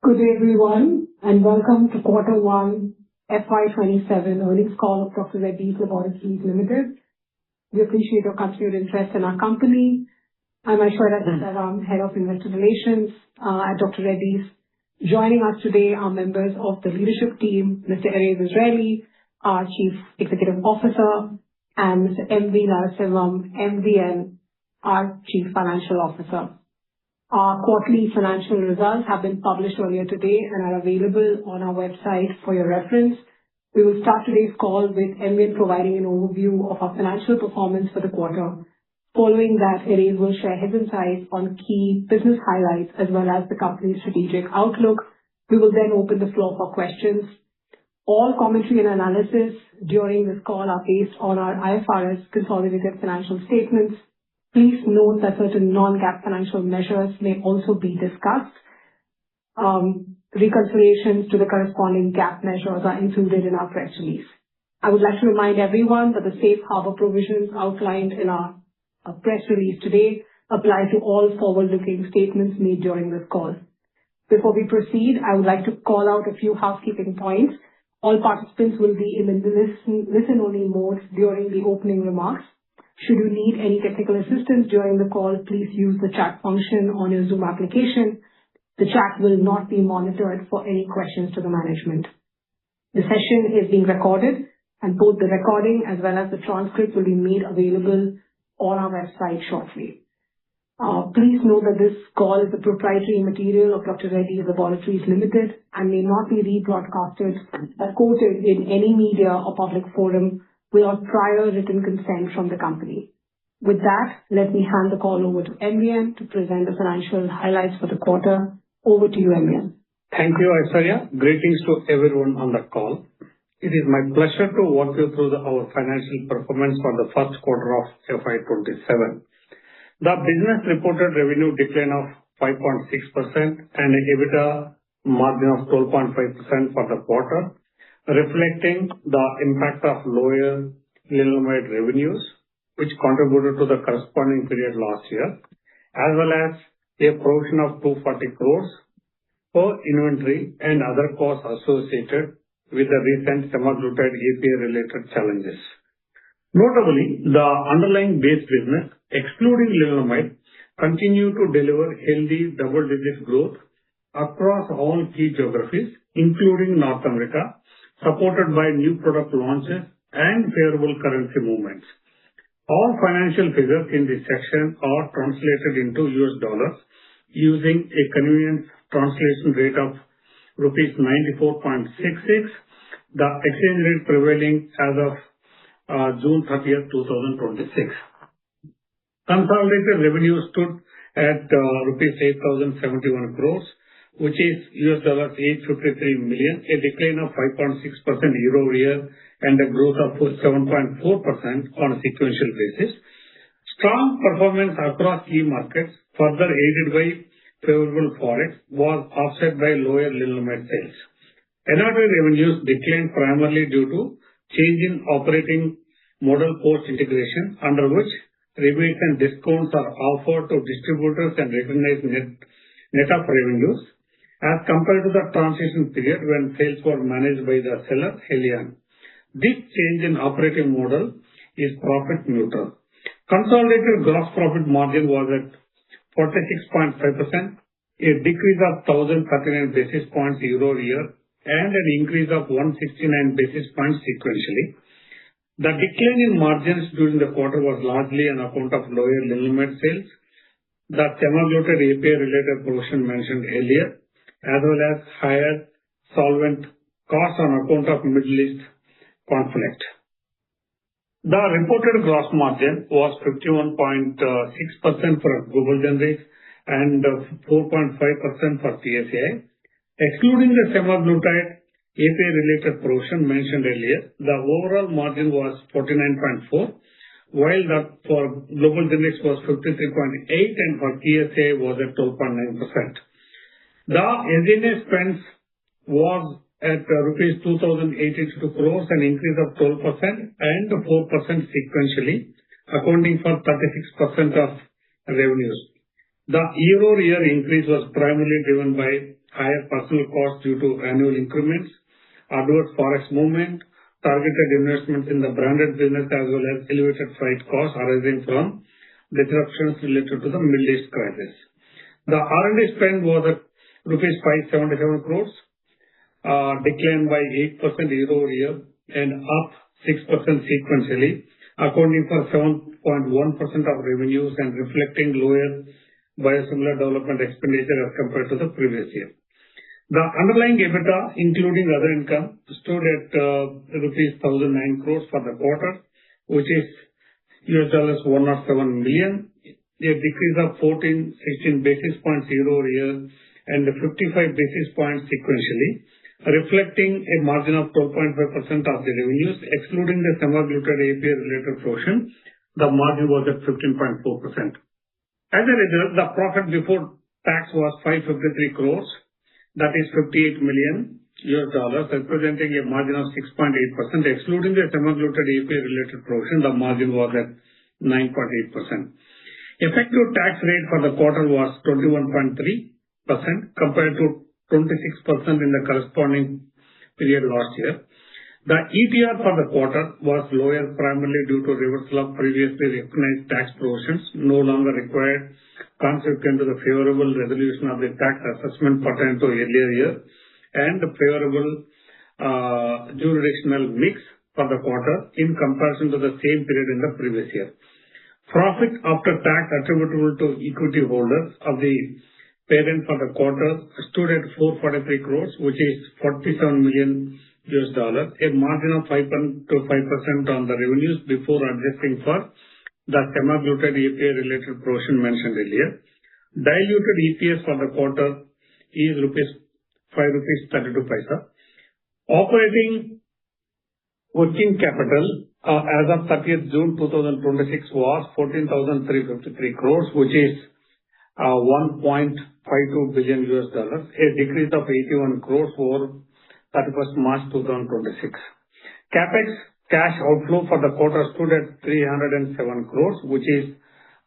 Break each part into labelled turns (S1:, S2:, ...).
S1: Good day, everyone, and welcome to Quarter 1 FY27 earnings call of Dr. Reddy's Laboratories Limited. We appreciate your continued interest in our company. I'm Aishwarya Saram, Head of Investor Relations at Dr. Reddy's. Joining us today are members of the leadership team, Mr. Reddy, our Chief Executive Officer, and Mr. M.V. Narasimhan, MVN, our Chief Financial Officer. Our quarterly financial results have been published earlier today and are available on our website for your reference. We will start today's call with MVN providing an overview of our financial performance for the quarter. Following that, Reddy will share his insights on key business highlights as well as the company's strategic outlook. We will then open the floor for questions. All commentary and analysis during this call are based on our IFRS consolidated financial statements. Please note that certain non-GAAP financial measures may also be discussed. Reconciliations to the corresponding GAAP measures are included in our press release. I would like to remind everyone that the safe harbor provisions outlined in our press release today apply to all forward-looking statements made during this call. Before we proceed, I would like to call out a few housekeeping points. All participants will be in the listen-only mode during the opening remarks. Should you need any technical assistance during the call, please use the chat function on your Zoom application. The chat will not be monitored for any questions to the management. The session is being recorded, and both the recording as well as the transcript will be made available on our website shortly. Please note that this call is the proprietary material of Dr. Reddy's Laboratories Limited and may not be rebroadcasted or quoted in any media or public forum without prior written consent from the company. With that, let me hand the call over to MVN to present the financial highlights for the quarter. Over to you, MVN.
S2: Thank you, Aishwarya. Greetings to everyone on the call. It is my pleasure to walk you through our financial performance for the first quarter of FY27. The business reported revenue decline of 5.6% and an EBITDA margin of 12.5% for the quarter, reflecting the impact of lower lenalidomide revenues, which contributed to the corresponding period last year, as well as a provision of 240 crores for inventory and other costs associated with the recent semaglutide API-related challenges. Notably, the underlying base business, excluding lenalidomide, continued to deliver healthy double-digit growth across all key geographies, including North America, supported by new product launches and favorable currency movements. All financial figures in this section are translated into US dollars using a convenient translation rate of rupees 94.66, the exchange rate prevailing as of June 30th, 2026. Consolidated revenue stood at rupees 8,071 crores, which is $853 million, a decline of 5.6% year-over-year and a growth of 7.4% on a sequential basis. Strong performance across key markets, further aided by favorable forex, was offset by lower lenalidomide sales. NRI revenues declined primarily due to change in operating model post-integration, under which rebates and discounts are offered to distributors and recognized net of revenues, as compared to the transition period when sales were managed by the seller, Helion. This change in operating model is profit neutral. Consolidated gross profit margin was at 46.5%, a decrease of 1,039 basis points year-over-year and an increase of 169 basis points sequentially. The decline in margins during the quarter was largely on account of lower lenalidomide sales, the semaglutide API-related provision mentioned earlier, as well as higher solvent costs on account of Middle East conflict. The reported gross margin was 51.6% for global generics and 4.5% for TSAI. Excluding the semaglutide API-related provision mentioned earlier, the overall margin was 49.4%, while that for global generics was 53.8% and for TSAI was at 12.9%. The SG&A spends was at rupees 2,082 crores, an increase of 12% and 4% sequentially, accounting for 36% of revenues. The year-over-year increase was primarily driven by higher personnel costs due to annual increments, adverse forex movement, targeted investments in the branded business, as well as elevated freight costs arising from disruptions related to the Middle East crisis. The R&D spend was at rupees 577 crores, declined by 8% year-over-year and up 6% sequentially, accounting for 7.1% of revenues and reflecting lower biosimilar development expenditure as compared to the previous year. The underlying EBITDA, including other income, stood at rupees 1,009 crores for the quarter, which is $107 million, a decrease of 16 basis points year-over-year and 55 basis points sequentially, reflecting a margin of 12.5% of the revenues. Excluding the semaglutide API related portion, the margin was at 15.4%. As a result, the profit before tax was 553 crores, that is $58 million, representing a margin of 6.8%. Excluding the semaglutide API related portion, the margin was at 9.8%. Effective tax rate for the quarter was 21.3% compared to 26% in the corresponding period last year. The ETR for the quarter was lower primarily due to reversal of previously recognized tax provisions no longer required, consequent to the favorable resolution of the tax assessment pertaining to earlier year and the favorable jurisdictional mix for the quarter in comparison to the same period in the previous year. Profit after tax attributable to equity holders of the parent for the quarter stood at 443 crores, which is $47 million, a margin of 5.5% on the revenues before adjusting for the semaglutide API related portion mentioned earlier. Diluted EPS for the quarter is 5 rupees 32 paisa. Operating working capital as of 30th June 2026 was 14,353 crores, which is $1.52 billion, a decrease of 81 crores over 31st March 2026. CapEx cash outflow for the quarter stood at 307 crores, which is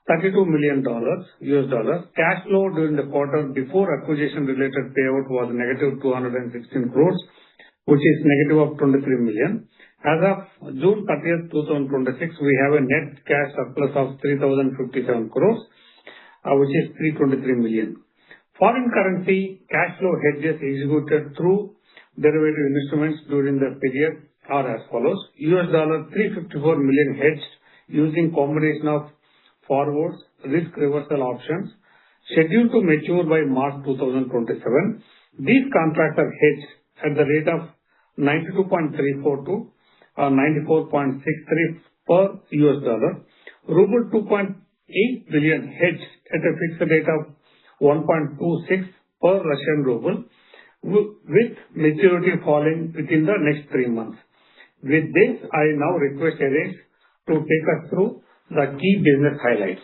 S2: $32 million. Cash flow during the quarter before acquisition related payout was negative 216 crores, which is negative of 23 million. As of June 30th, 2026, we have a net cash surplus of 3,057 crores, which is 323 million. Foreign currency cash flow hedges executed through derivative instruments during the period are as follows: $354 million hedged using combination of forwards, risk reversal options scheduled to mature by March 2027. These contracts are hedged at the rate of 92.34 to 94.63 per US dollar. Ruble 2.8 billion hedged at a fixed rate of 1.26 per Russian ruble, with maturity falling within the next 3 months. With this, I now request Reddy to take us through the key business highlights.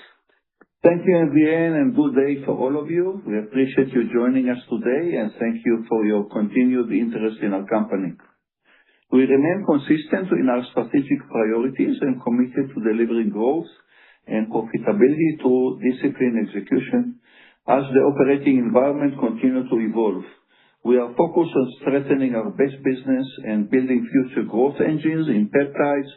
S3: Thank you, Adrian, and good day for all of you. We appreciate you joining us today, and thank you for your continued interest in our company. We remain consistent in our strategic priorities and committed to delivering growth and profitability through disciplined execution as the operating environment continues to evolve. We are focused on strengthening our base business and building future growth engines in peptides,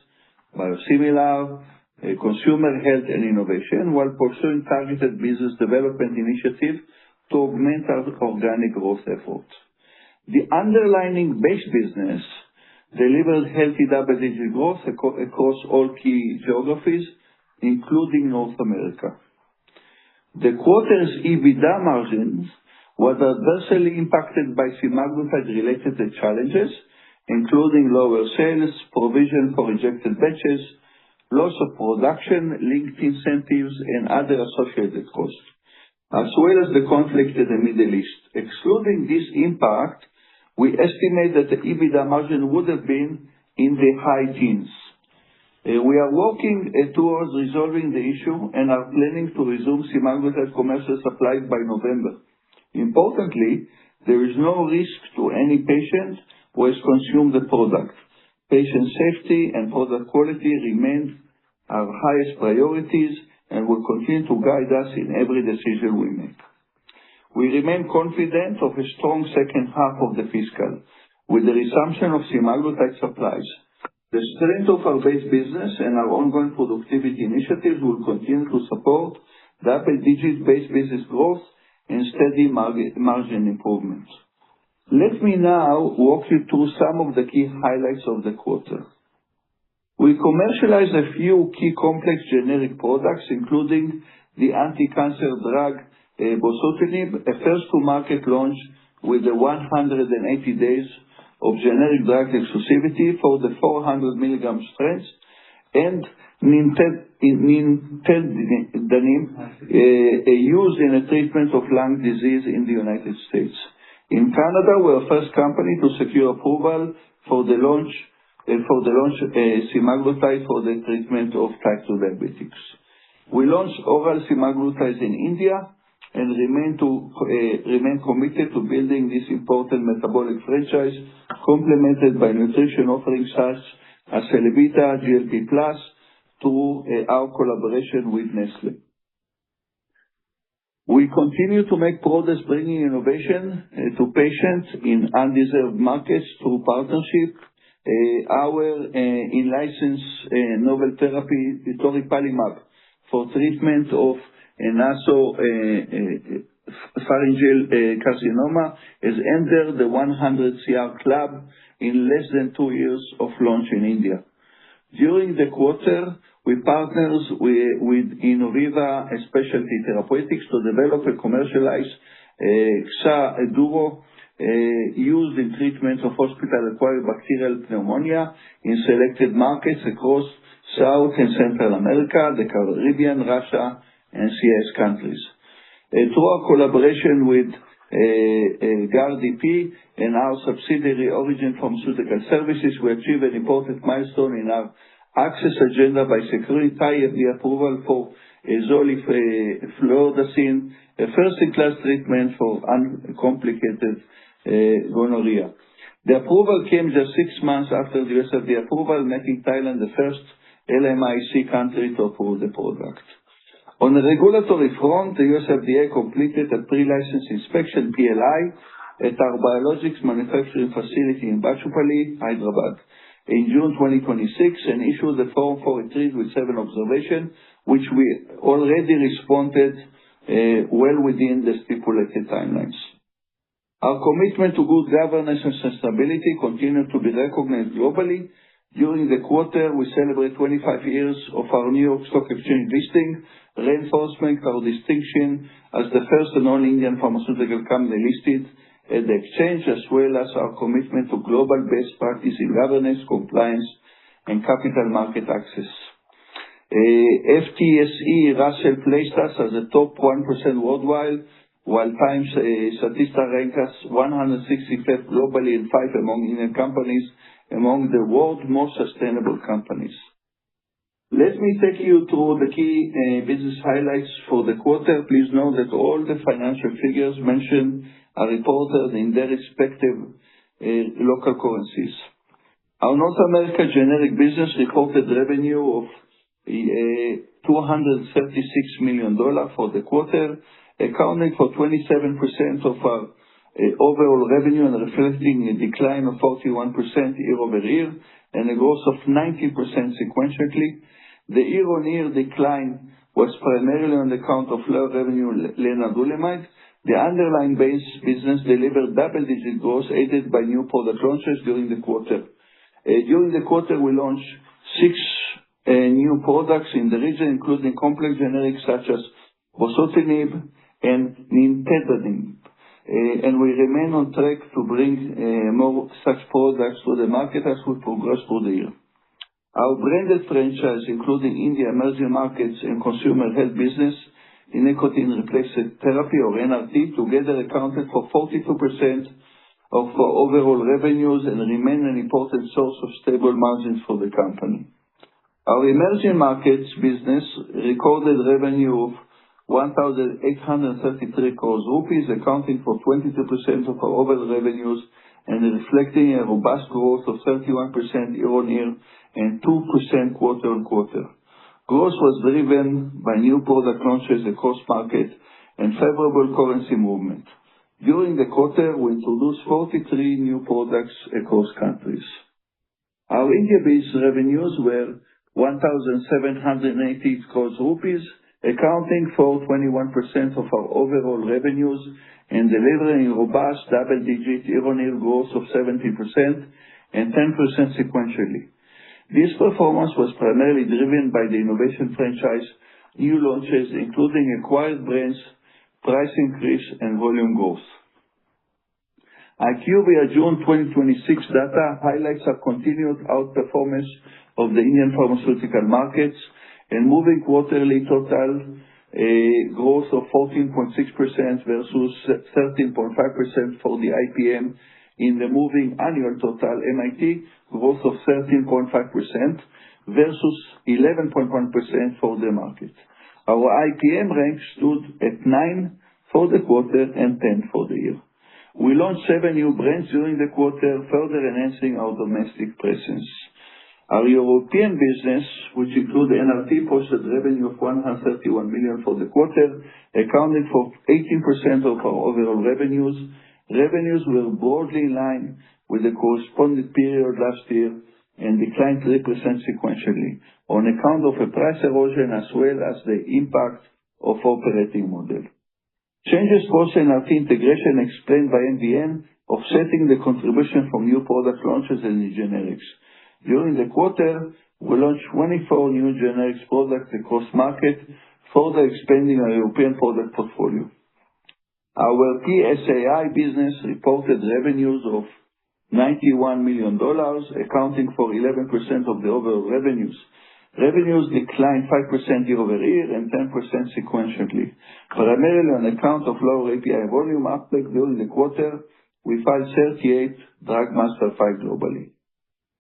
S3: biosimilar, consumer health and innovation, while pursuing targeted business development initiatives to augment our organic growth efforts. The underlying base business delivered healthy double-digit growth across all key geographies, including North America. The quarter's EBITDA margins was adversely impacted by semaglutide-related challenges, including lower sales, provision for rejected batches, loss of production-linked incentives, and other associated costs, as well as the conflict in the Middle East. Excluding this impact, we estimate that the EBITDA margin would have been in the high teens. We are working towards resolving the issue and are planning to resume semaglutide commercial supply by November. Importantly, there is no risk to any patient who has consumed the product. Patient safety and product quality remain our highest priorities and will continue to guide us in every decision we make. We remain confident of a strong second half of the fiscal, with the resumption of semaglutide supplies. The strength of our base business and our ongoing productivity initiatives will continue to support double-digit base business growth and steady margin improvements. Let me now walk you through some of the key highlights of the quarter. We commercialized a few key complex generic products, including the anti-cancer drug bosutinib, a first-to-market launch with the 180 days of generic drug exclusivity for the 400 milligram strength, and nintedanib, used in the treatment of lung disease in the United States. In Canada, we are the first company to secure approval for the launch semaglutide for the treatment of type 2 diabetics. We launched oral semaglutide in India and remain committed to building this important metabolic franchise, complemented by nutrition offerings such as Elevita, GLP+, through our collaboration with Nestlé. We continue to make progress bringing innovation to patients in undeserved markets through partnership. Our in-license novel therapy, toripalimab, for treatment of nasopharyngeal carcinoma, has entered the 100 CR club in less than 2 years of launch in India. During the quarter, we partners with Innoviva Specialty Therapeutics to develop and commercialize Xa-Duro, used in treatment of hospital-acquired bacterial pneumonia in selected markets across South and Central America, the Caribbean, Russia, and CIS countries. Through our collaboration with GARDP and our subsidiary Origin Pharmaceutical Services, we achieved an important milestone in our access agenda by securing FDA approval for zoliflodacin, a first-in-class treatment for uncomplicated gonorrhea. The approval came just 6 months after the US FDA approval, making Thailand the first LMIC country to approve the product. On the regulatory front, the US FDA completed a pre-license inspection, PLI, at our biologics manufacturing facility in Bachupally, Hyderabad, in June 2026, and issued the Form 483 with 7 observations, which we already responded well within the stipulated timelines. Our commitment to good governance and sustainability continued to be recognized globally. During the quarter, we celebrate 25 years of our New York Stock Exchange listing, reinforcing our distinction as the first and only Indian pharmaceutical company listed at the exchange, as well as our commitment to global best practice in governance, compliance, and capital market access. FTSE Russell placed us as the top 1% worldwide, while Times Statista ranked us 165th globally and 5 among Indian companies among the world's most sustainable companies. Let me take you through the key business highlights for the quarter. Please note that all the financial figures mentioned are reported in their respective local currencies. Our North America generic business reported revenue of $236 million for the quarter, accounting for 27% of our overall revenue and reflecting a decline of 41% year-over-year and a growth of 90% sequentially. The year-on-year decline was primarily on account of low revenue lenalidomide. The underlying base business delivered double-digit growth, aided by new product launches during the quarter. During the quarter, we launched 6 new products in the region, including complex generics such as bosutinib and nintedanib. And we remain on track to bring more such products to the market as we progress through the year. Our branded franchise, including India, emerging markets, and consumer health business in nicotine replacement therapy, or NRT, together accounted for 42% of our overall revenues and remain an important source of stable margins for the company. Our emerging markets business recorded revenue of 1,833 crores rupees, accounting for 22% of our overall revenues and reflecting a robust growth of 31% year-on-year and 2% quarter-on-quarter. Growth was driven by new product launches across markets and favorable currency movement. During the quarter, we introduced 43 new products across countries. Our India-based revenues were 1,780 crores rupees, accounting for 21% of our overall revenues and delivering robust double-digit year-on-year growth of 17% and 10% sequentially. This performance was primarily driven by the innovation franchise, new launches, including acquired brands, price increase, and volume growth. IQVIA June 2026 data highlights our continued outperformance of the Indian pharmaceutical markets and moving quarterly total growth of 14.6% versus 13.5% for the IPM. In the moving annual total MIT growth of 13.5% versus 11.1% for the market. Our IPM rank stood at 9 for the quarter and 10 for the year. We launched 7 new brands during the quarter, further enhancing our domestic presence. Our European business, which include NRT, posted revenue of 131 million for the quarter, accounting for 18% of our overall revenues. Revenues were broadly in line with the corresponding period last year and declined 3% sequentially on account of a price erosion as well as the impact of operating model. Changes post NRT integration explained by NVN, offsetting the contribution from new product launches and new generics. During the quarter, we launched 24 new generics products across market, further expanding our European product portfolio. Our PSAI business reported revenues of $91 million, accounting for 11% of the overall revenues. Revenues declined 5% year-over-year and 10% sequentially, primarily on account of lower API volume uptake during the quarter. We filed 38 drug master files globally.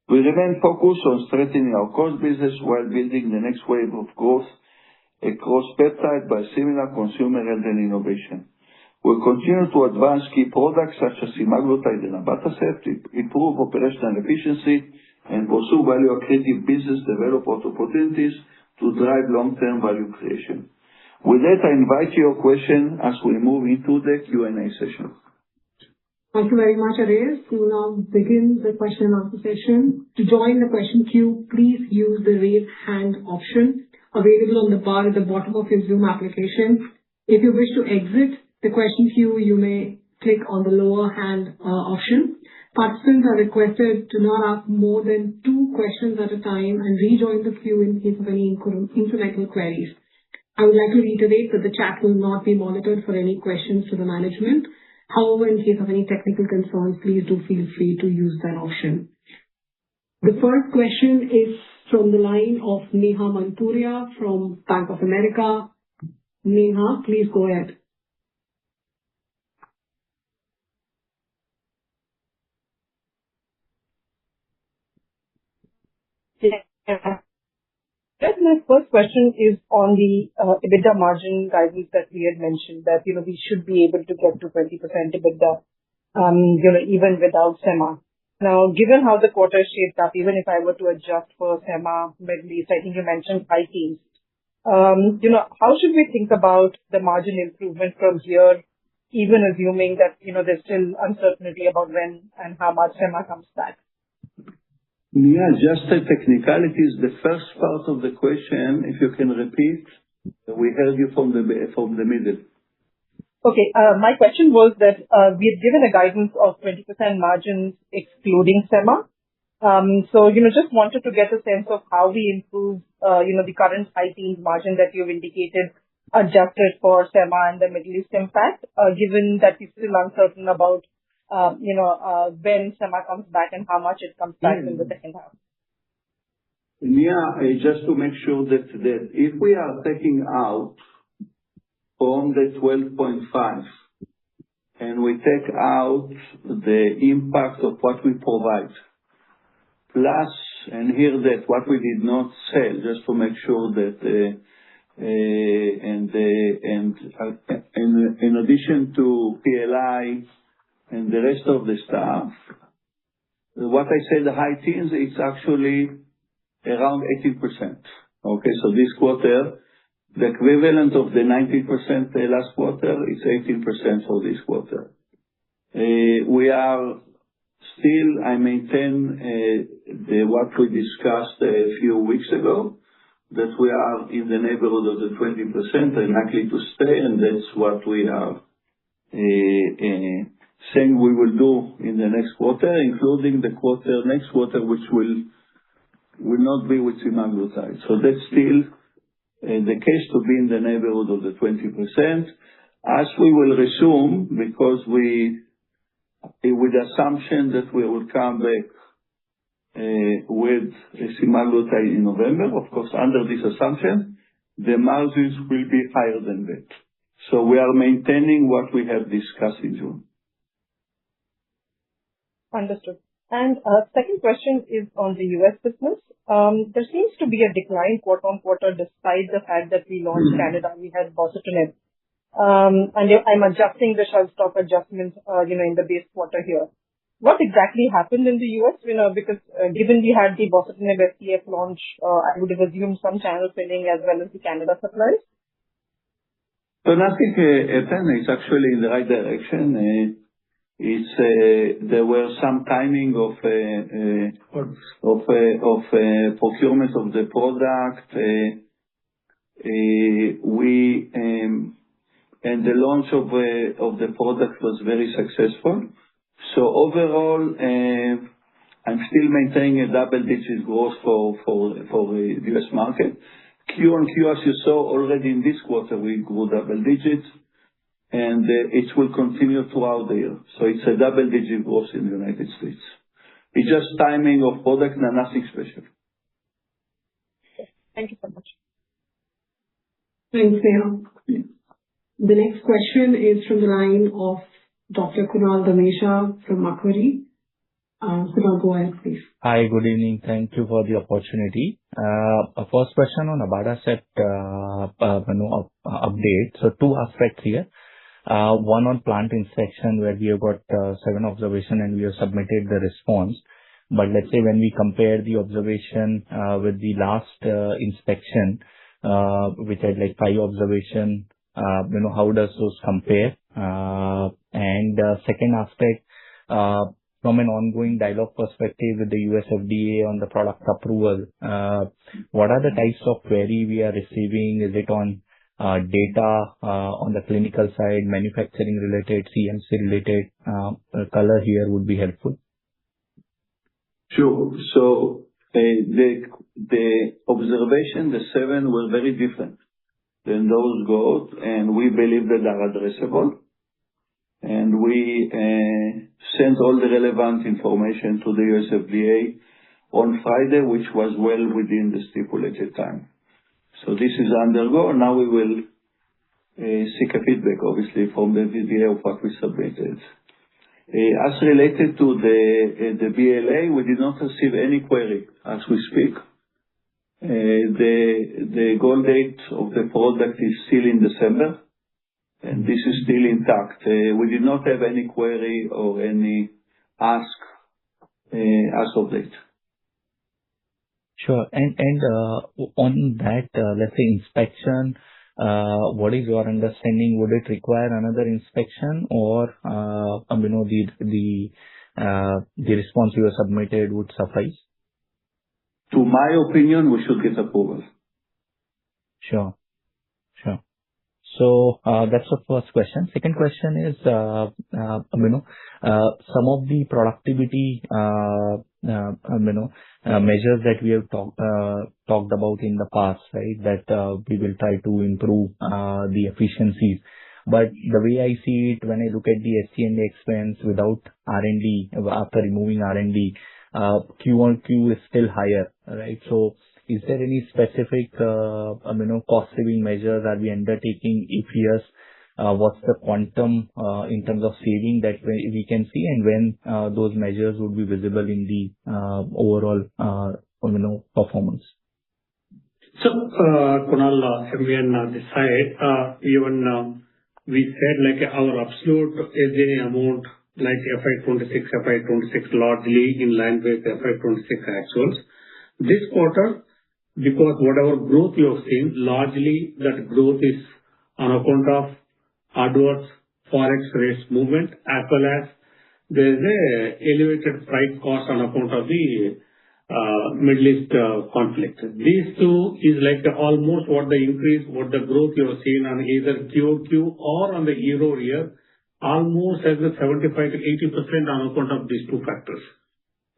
S3: We remain focused on strengthening our core business while building the next wave of growth across peptide, biosimilar, consumer health, and innovation. We'll continue to advance key products such as semaglutide and abatacept, improve operational efficiency, and pursue value-accretive business development opportunities to drive long-term value creation. With that, I invite your question as we move into the Q&A session.
S1: Thank you very much, Arez. We will now begin the question and answer session. To join the question queue, please use the raise hand option available on the bar at the bottom of your Zoom application. If you wish to exit the question queue, you may click on the lower hand option. Participants are requested to not ask more than 2 questions at a time and rejoin the queue in case of any incremental queries. I would like to reiterate that the chat will not be monitored for any questions to the management. However, in case of any technical concerns, please do feel free to use that option. The first question is from the line of Neha Manpuria from Bank of America. Neha, please go ahead.
S4: My first question is on the EBITDA margin guidance that we had mentioned that, we should be able to get to 20% EBITDA, even without SEMA. Now, given how the quarter shaped up, even if I were to adjust for SEMA, Middle East, I think you mentioned high teens. How should we think about the margin improvement from here, even assuming that, there's still uncertainty about when and how much SEMA comes back?
S3: Yeah, just a technicalities. The first part of the question, if you can repeat, we heard you from the middle.
S4: Okay. My question was that we had given a guidance of 20% margins excluding SEMA. Just wanted to get a sense of how we improve, the current high teens margin that you've indicated, adjusted for SEMA and the Middle East impact, given that you're still uncertain about when SEMA comes back and how much it comes back in the second half.
S3: Yeah, just to make sure that if we are taking out from the 12.5 and we take out the impact of what we provide, plus, and here that what we did not sell, just to make sure that, in addition to PLI, and the rest of the stuff, what I said, the high teens, it's actually around 18%. Okay, so this quarter, the equivalent of the 19% last quarter is 18% for this quarter. We are still, I maintain what we discussed a few weeks ago, that we are in the neighborhood of the 20% and likely to stay, and that's what we are saying we will do in the next quarter, including the next quarter, which will not be with semaglutide. That's still the case, to be in the neighborhood of the 20%. As we will resume, because with the assumption that we will come back with semaglutide in November, of course, under this assumption, the margins will be higher than that. We are maintaining what we have discussed in June.
S4: Understood. Second question is on the U.S. business. There seems to be a decline quarter-on-quarter, despite the fact that we launched Canada, we had bosutinib. I'm adjusting the shelf stock adjustments, in the base quarter here. What exactly happened in the U.S.? Because given we had the bosutinib FTF launch, I would have assumed some channel filling as well as the Canada supplies.
S3: Nothing happened. It's actually in the right direction. There were some timing of procurement of the product. And the launch of the product was very successful. Overall, I'm still maintaining a double-digit growth for the U.S. market. Q-on-Q, as you saw already in this quarter, we grew double digits, and it will continue throughout the year. It's a double-digit growth in the United States. It's just timing of product and nothing special.
S4: Thank you so much.
S1: Thanks, Neha. The next question is from the line of Dr. Kunal Dhamesha from Macquarie. Kunal, go ahead, please.
S5: Hi, good evening. Thank you for the opportunity. First question on Abatacept update. Two aspects here. One on plant inspection, where we have got 7 observations and we have submitted the response. Let's say when we compare the observation with the last inspection, which had 5 observations, how does those compare? Second aspect, from an ongoing dialogue perspective with the US FDA on the product approval, what are the types of query we are receiving? Is it on data on the clinical side, manufacturing related, CMC related? Color here would be helpful.
S3: Sure. The observation, the 7 were very different than those got, and we believe that they are addressable. We sent all the relevant information to the US FDA on Friday, which was well within the stipulated time. This is undergo. Now we will seek a feedback, obviously, from the FDA of what we submitted. As related to the BLA, we did not receive any query as we speak. The goal date of the product is still in December, and this is still intact. We did not have any query or any ask as of date.
S5: Sure. On that, let's say inspection, what is your understanding? Would it require another inspection or the response you have submitted would suffice?
S3: To my opinion, we should get approval.
S5: Sure. That's the first question. Second question is, some of the productivity measures that we have talked about in the past, right? That we will try to improve the efficiencies. The way I see it, when I look at the SG&A expense without R&D, after removing R&D, Q-on-Q is still higher, right? Is there any specific cost saving measures are we undertaking? If yes, what's the quantum in terms of saving that we can see, and when those measures would be visible in the overall performance?
S2: Kunal, MVN this side, even we said our absolute SG&A amount, FY26, FY26 largely in line with FY26 actuals. This quarter, because whatever growth you have seen, largely that growth is on account of adverse forex rates movement, as well as there is a elevated freight cost on account of the Middle East conflict. These two is like almost what the increase, what the growth you have seen on either QoQ or on the year-over-year, almost as a 75%-80% on account of these two factors.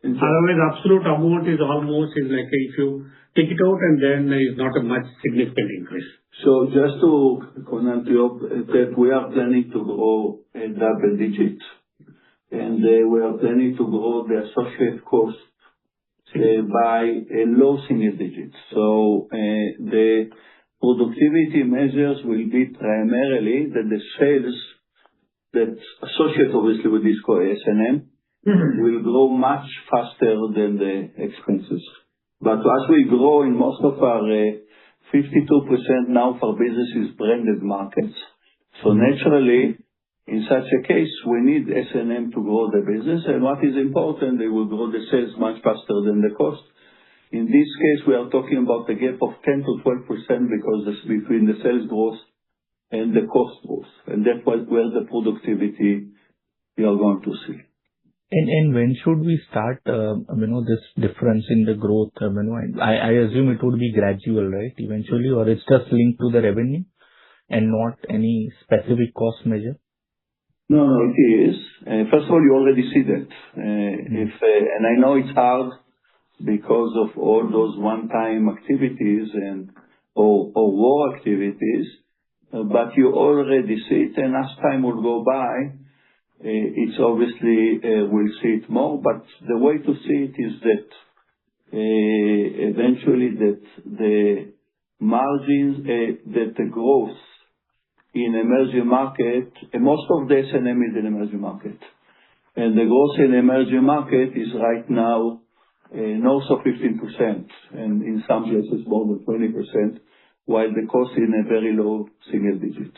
S2: Otherwise, absolute amount is almost like if you take it out and then there is not a much significant increase.
S3: So just to comment that we are planning to grow a double digit, and we are planning to grow the associate cost by a low single digit. So the productivity measures will be primarily that the sales that associate obviously with this S&M will grow much faster than the expenses. But as we grow in most of our 52% now for business is branded markets. So naturally, in such a case, we need S&M to grow the business. And what is important, they will grow the sales much faster than the cost. In this case, we are talking about a gap of 10 to 12% because it's between the sales growth and the cost growth. And that's where the productivity we are going to see.
S5: And when should we start, this difference in the growth? I assume it would be gradual, right? Eventually, or it's just linked to the revenue and not any specific cost measure?
S3: No, it is. First of all, you already see that. And I know it's hard because of all those one-time activities or war activities, but you already see it. And as time will go by, it's obviously we'll see it more. But the way to see it is that eventually that the margins, that the growth in emerging market, and most of the S&M is in emerging market. And the growth in emerging market is right now north of 15%, and in some places more than 20%, while the cost in a very low single digit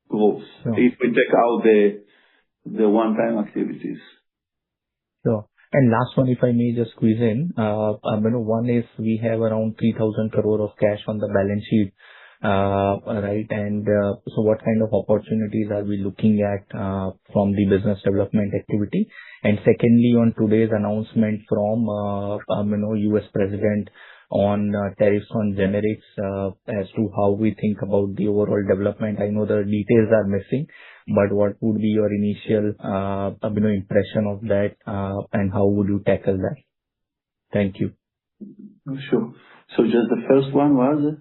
S3: growth.
S5: Sure.
S3: If we take out the one-time activities.
S5: Sure. And last one, if I may just squeeze in. One is we have around 3,000 crore of cash on the balance sheet. Right. And so what kind of opportunities are we looking at from the business development activity? And secondly, on today's announcement from US President on tariffs on generics, as to how we think about the overall development. I know the details are missing, but what would be your initial impression of that, and how would you tackle that? Thank you.
S3: Sure. So just the first one was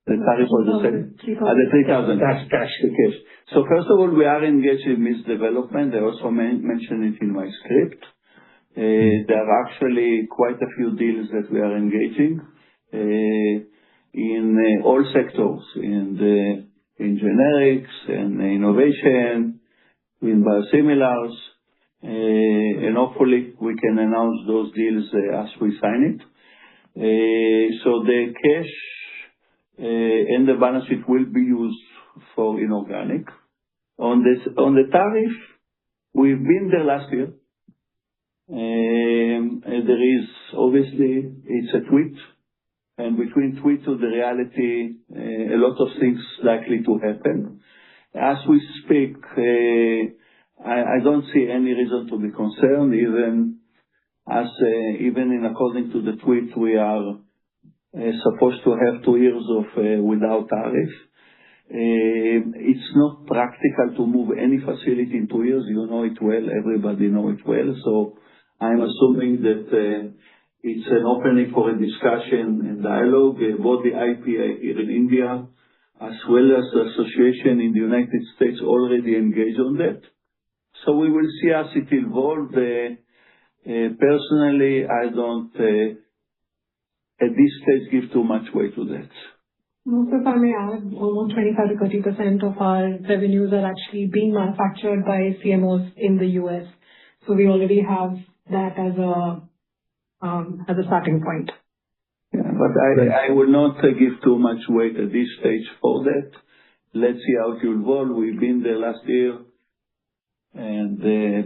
S3: the tariff for the second?
S1: 3,000.
S3: The 3,000. Cash. Okay. So first of all, we are engaged in this development. I also mentioned it in my script. There are actually quite a few deals that we are engaging in all sectors, in generics and innovation, in biosimilars, and hopefully we can announce those deals as we sign it. So the cash and the balance sheet will be used for inorganic. On the tariff, we've been there last year. There is obviously, it's a tweet, and between tweet to the reality, a lot of things likely to happen. As we speak, I don't see any reason to be concerned, even according to the tweet, we are supposed to have 2 years of without tariff. It's not practical to move any facility in 2 years. You know it well. Everybody know it well. So I'm assuming that it's an opening for a discussion and dialogue. Both the IPA here in India as well as the association in the United States already engaged on that. So we will see as it evolves. Personally, I don't at this stage give too much weight to that.
S1: Also, if I may add, almost 25 to 30% of our revenues are actually being manufactured by CMOs in the US. So we already have that as a starting point.
S3: Yeah, but I will not give too much weight at this stage for that. Let's see how it will evolve. We've been there last year, and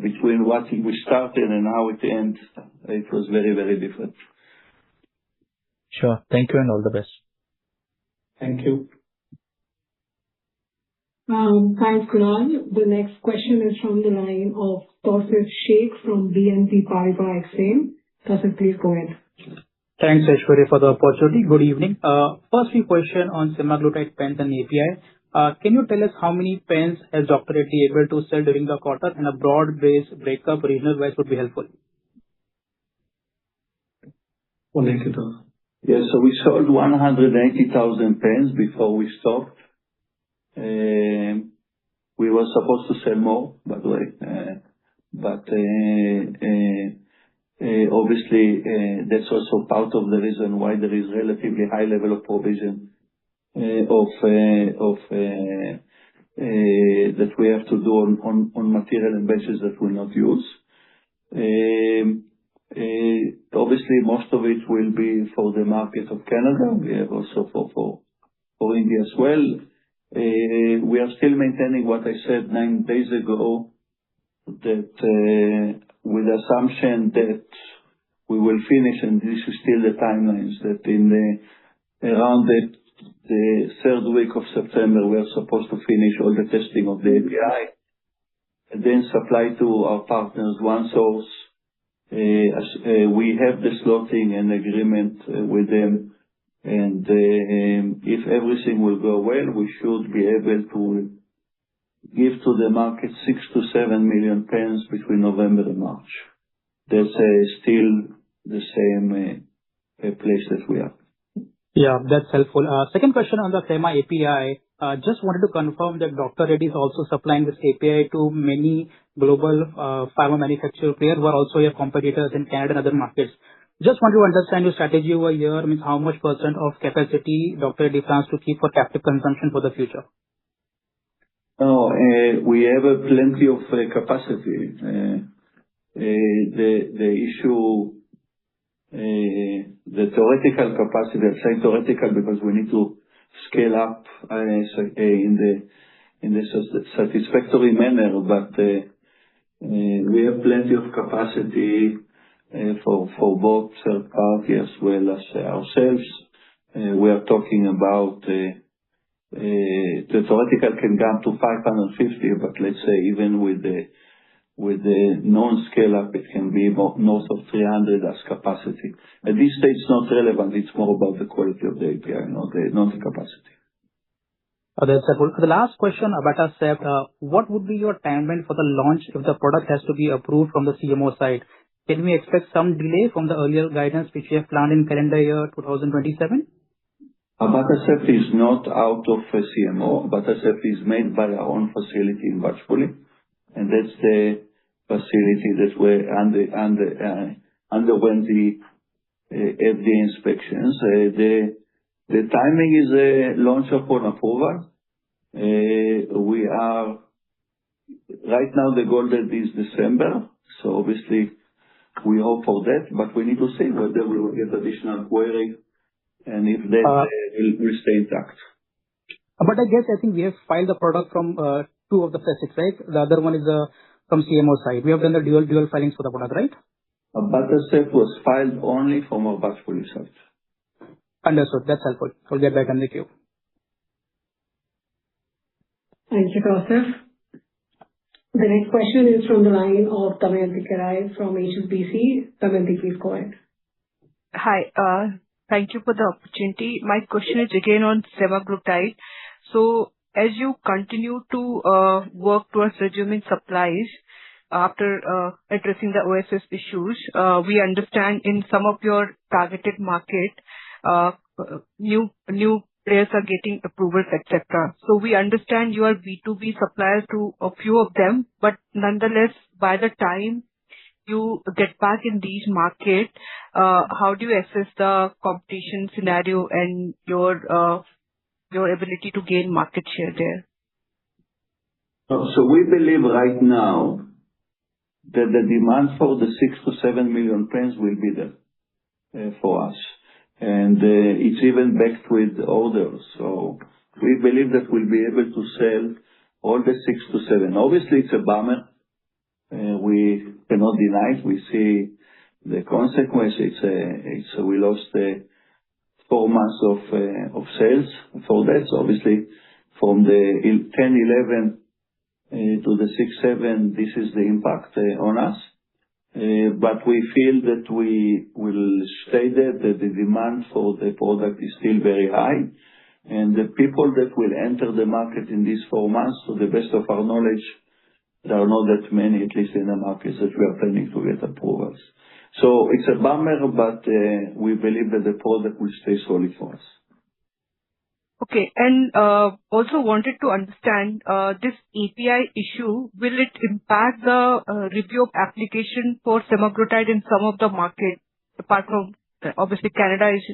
S3: between what we started and how it ends, it was very, very different.
S5: Sure. Thank you and all the best.
S2: Thank you.
S1: Thanks, Kunal. The next question is from the line of Tausif Sheikh from BNP Paribas Exane. Tausif, please go ahead.
S6: Thanks, Aishwarya, for the opportunity. Good evening. First few question on semaglutide pens and API. Can you tell us how many pens has Dr. Reddy able to sell during the quarter, and a broad-based breakup regional-wise would be helpful.
S2: 180,000.
S3: Yes. We sold 180,000 pens before we stopped. We were supposed to sell more, by the way. Obviously, that's also part of the reason why there is relatively high level of provision that we have to do on material and batches that we'll not use. Obviously, most of it will be for the market of Canada. We have also for India as well. We are still maintaining what I said 9 days ago, that with the assumption that we will finish, and this is still the timelines, that around the third week of September, we are supposed to finish all the testing of the API, and then supply to our partners one source. We have the slotting and agreement with them, and if everything will go well, we should be able to give to the market 6 to 7 million pens between November and March. That's still the same place that we are.
S6: Yeah, that's helpful. Second question on the Sema API. Just wanted to confirm that Dr. Reddy is also supplying this API to many global pharma manufacturer players who are also your competitors in Canada and other markets. Just want to understand your strategy over here, means how much % of capacity Dr. Reddy plans to keep for captive consumption for the future.
S3: We have plenty of capacity. The issue, the theoretical capacity, I say theoretical because we need to scale up in the satisfactory manner, but we have plenty of capacity for both third party as well as ourselves. We are talking about the theoretical can go up to 550, but let's say even with the non-scale up, it can be about north of 300 as capacity. At this stage, it's not relevant. It's more about the quality of the API, not the capacity.
S6: That's helpful. The last question about Accept. What would be your timeline for the launch if the product has to be approved from the CMO side? Can we expect some delay from the earlier guidance which you have planned in calendar year 2027?
S3: Accept is not out of a CMO. Accept is made by our own facility in Batchfully, and that's the facility that underwent the FDA inspections. The timing is launch upon approval. We are right now, the goal date is December, so obviously we hope for that, but we need to see whether we will get additional query and if that will stay intact.
S6: I think we have filed the product from 2 of the facets, right? The other one is from CMO side. We have done the dual filings for the product, right?
S3: Accept was filed only from our Batchfully site.
S6: Understood. That's helpful. I'll get back on the queue.
S1: Thank you, Tausif. The next question is from the line of Damayanti Kerai from HSBC. Damayanti, please go ahead.
S7: Hi. Thank you for the opportunity. My question is again on semaglutide. As you continue to work towards resuming supplies after addressing the OSS issues, we understand in some of your targeted market, new players are getting approvals, etc. We understand you are B2B suppliers to a few of them, but nonetheless, by the time you get back in these markets, how do you assess the competition scenario and your ability to gain market share there?
S3: We believe right now that the demand for the 6 to 7 million pens will be there for us. It's even backed with orders. We believe that we'll be able to sell all the 6 to 7. Obviously, it's a bummer. We cannot deny it. We see the consequence. We lost 4 months of sales for that. So obviously, from the 10, 11 to the 6, 7, this is the impact on us. But we feel that we will stay there, that the demand for the product is still very high. And the people that will enter the market in these 4 months, to the best of our knowledge, there are not that many, at least in the markets that we are planning to get approvals. So it's a bummer, but we believe that the product will stay solid for us.
S7: Okay. And also wanted to understand this API issue, will it impact the review of application for semaglutide in some of the markets, apart from obviously Canada is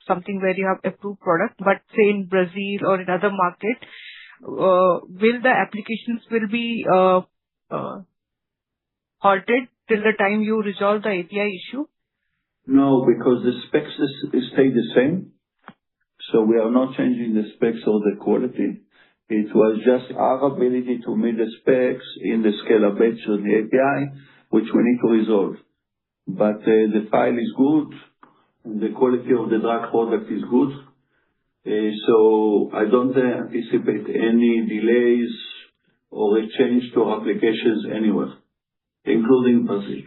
S7: something where you have approved product, but say in Brazil or in other markets, will the applications will be halted till the time you resolve the API issue?
S3: No, because the specs stay the same. So we are not changing the specs or the quality. It was just our ability to meet the specs in the scalability of the API, which we need to resolve. But the file is good, and the quality of the drug product is good. So I don't anticipate any delays or a change to our applications anywhere, including Brazil.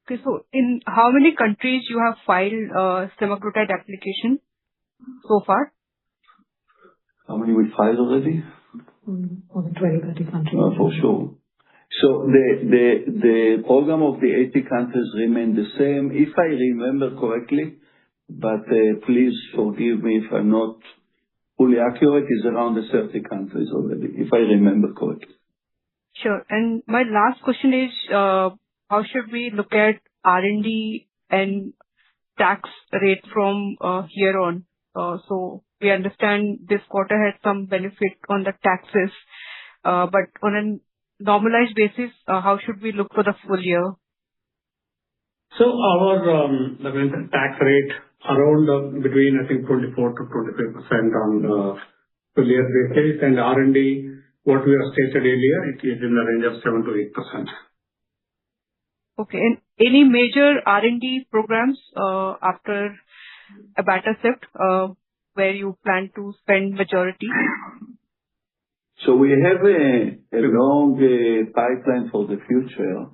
S7: Okay, so in how many countries you have filed semaglutide application so far?
S3: How many we filed already?
S1: Over 20, 30 countries.
S3: For sure. So the program of the 80 countries remain the same, if I remember correctly, but please forgive me if I'm not fully accurate, is around the 30 countries already, if I remember correctly.
S7: Sure. And my last question is, how should we look at R&D and tax rate from here on? So we understand this quarter had some benefit on the taxes, but on a normalized basis, how should we look for the full year?
S2: So our tax rate around between, I think, 24 to 25% on the full year basis, and R&D, what we have stated earlier, it is in the range of 7 to 8%.
S7: Okay. And any major R&D programs after abatacept where you plan to spend majority?
S3: So we have a long pipeline for the future,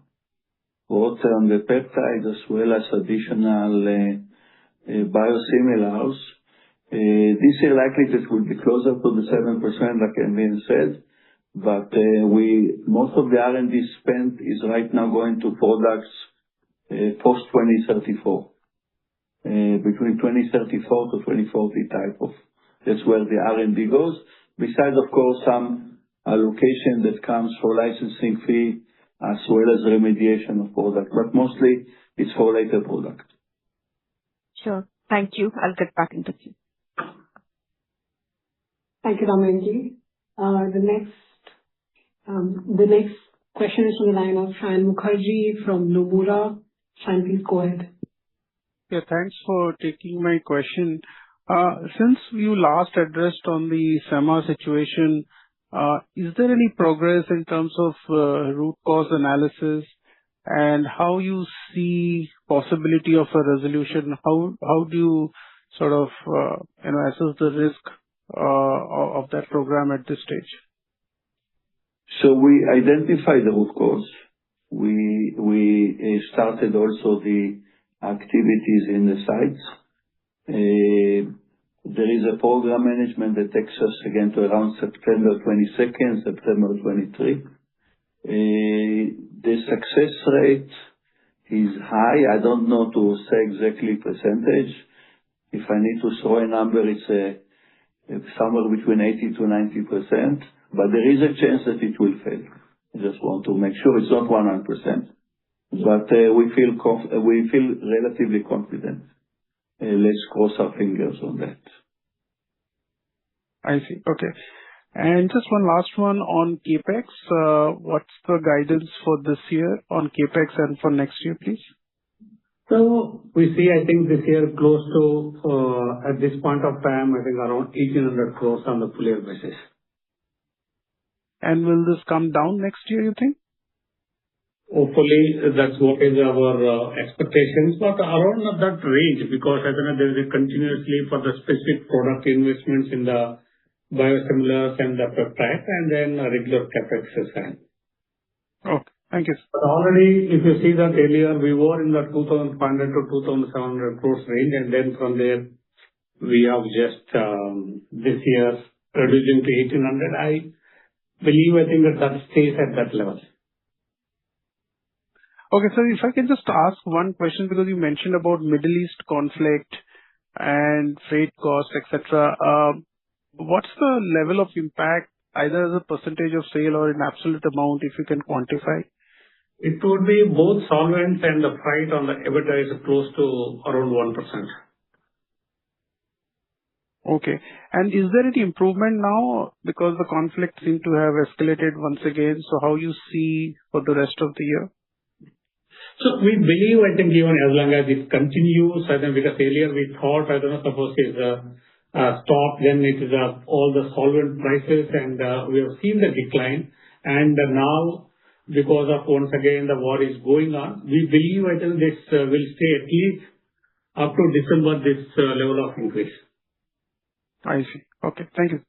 S3: both on the peptides as well as additional biosimilars. This year likely that will be closer to the 7%, like Emil said, but most of the R&D spend is right now going to products post 2034. Between 2034 to 2040 type of, that's where the R&D goes. Besides, of course, some allocation that comes for licensing fee as well as remediation of product, but mostly it's for later product.
S7: Sure. Thank you. I'll get back into queue.
S1: Thank you, Damayanti. The next question is from the line of Shan Mukherjee from Nomura. Shan, please go ahead.
S8: Yeah, thanks for taking my question. Since you last addressed on the SEMA situation, is there any progress in terms of root cause analysis and how you see possibility of a resolution? How do you sort of assess the risk of that program at this stage?
S3: So we identified the root cause. We started also the activities in the sites. There is a program management that takes us again to around September 22nd, September 23. The success rate is high. I don't know to say exactly percentage. If I need to throw a number, it's somewhere between 80 to 90%, but there is a chance that it will fail. I just want to make sure it's not 100%. But we feel relatively confident. Let's cross our fingers on that.
S8: I see. Okay. And just one last one on CapEx. What's the guidance for this year on CapEx and for next year, please?
S2: So we see, I think this year close to, at this point of time, I think around 1,800 crores on the full year basis.
S8: And will this come down next year, you think?
S2: Hopefully, that's what is our expectations. But around that range, because I don't know, there is a continuously for the specific product investments in the biosimilars and the peptides, and then regular CapEx side.
S8: Okay. Thank you.
S2: But already, if you see that earlier, we were in the 2,500 to 2,700 crores range, and then from there, we have just this year reducing to 1,800. I think that stays at that level.
S8: Okay, sir, if I can just ask one question, because you mentioned about Middle East conflict and freight costs, etc. What's the level of impact, either as a percentage of sale or in absolute amount, if you can quantify?
S2: It would be both solvents and the freight on the EBITDA is close to around 1%.
S8: Okay. And is there any improvement now, because the conflict seemed to have escalated once again? So how you see for the rest of the year?
S2: So we believe, I think even as long as it continues, I think because earlier we thought, I don't know, suppose it's stop, then it is all the solvent prices, and we have seen the decline. And now, because of once again the war is going on, we believe, I think this will stay at least up to December, this level of increase.
S8: I see. Okay. Thank you.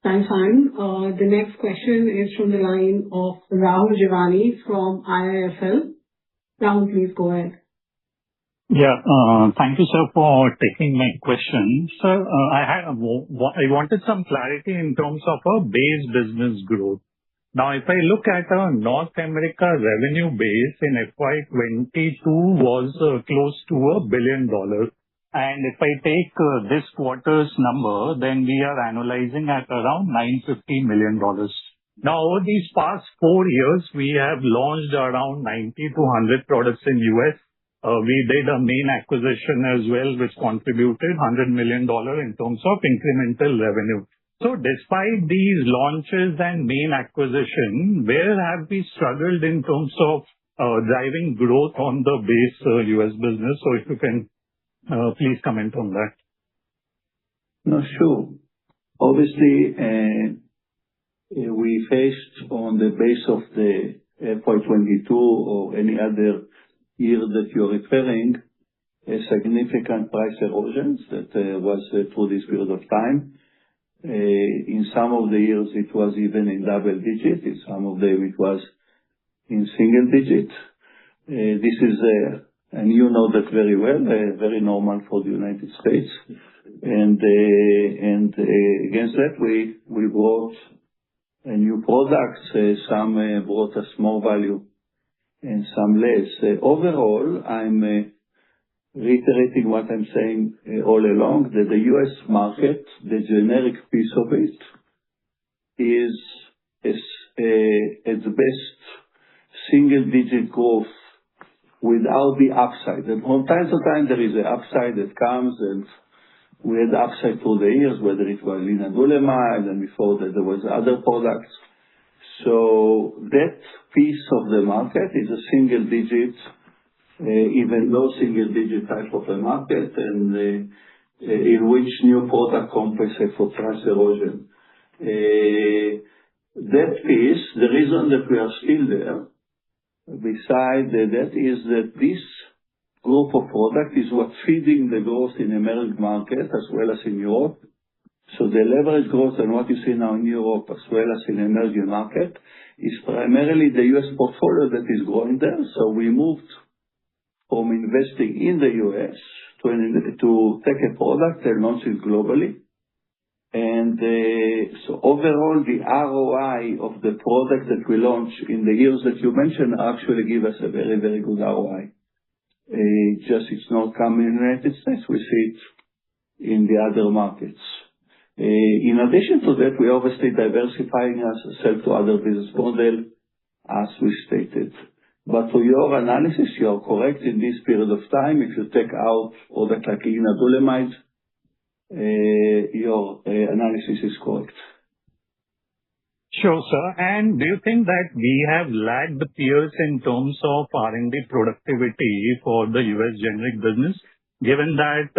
S1: Thanks, Anand. The next question is from the line of Rahul Jivani from IIFL. Rahul, please go ahead.
S9: Yeah. Thank you, sir, for taking my question. Sir, I wanted some clarity in terms of a base business growth. Now, if I look at North America revenue base in FY22 was close to $1 billion. And if I take this quarter's number, then we are analyzing at around $950 million. Now, over these past 4 years, we have launched around 90 to 100 products in US. We did a main acquisition as well, which contributed $100 million in terms of incremental revenue. So despite these launches and main acquisition, where have we struggled in terms of driving growth on the base US business? So if you can please comment on that.
S3: No, sure. Obviously, we faced on the base of the FY22 or any other year that you're referring, a significant price erosions that was through this period of time. In some of the years, it was even in double digits. In some of them, it was in single digits. This is and you know that very well, very normal for the United States. And against that, we brought new products. Some brought us more value and some less. Overall, I'm reiterating what I'm saying all along, that the US market, the generic piece of it, is at the best single-digit growth without the upside. And from time to time, there is an upside that comes, and we had upside through the years, whether it was linaclotide, and before that there was other products. So that piece of the market is a single digit, even low single digit type of a market, and in which new product compensate for price erosion. That piece, the reason that we are still there, besides that, is that this group of product is what's feeding the growth in emerging market as well as in Europe. So the leverage growth and what you see now in Europe as well as in emerging market is primarily the US portfolio that is growing there. So we moved from investing in the US to take a product and launch it globally. And so overall, the ROI of the product that we launch in the years that you mentioned actually give us a very, very good ROI. It's not coming in the United States. We see it in the other markets. In addition to that, we're obviously diversifying ourselves to other business model, as we stated. But for your analysis, you are correct. In this period of time, if you take out product like linaclotide, your analysis is correct.
S9: Sure, sir. And do you think that we have lagged the peers in terms of R&D productivity for the US generic business? given that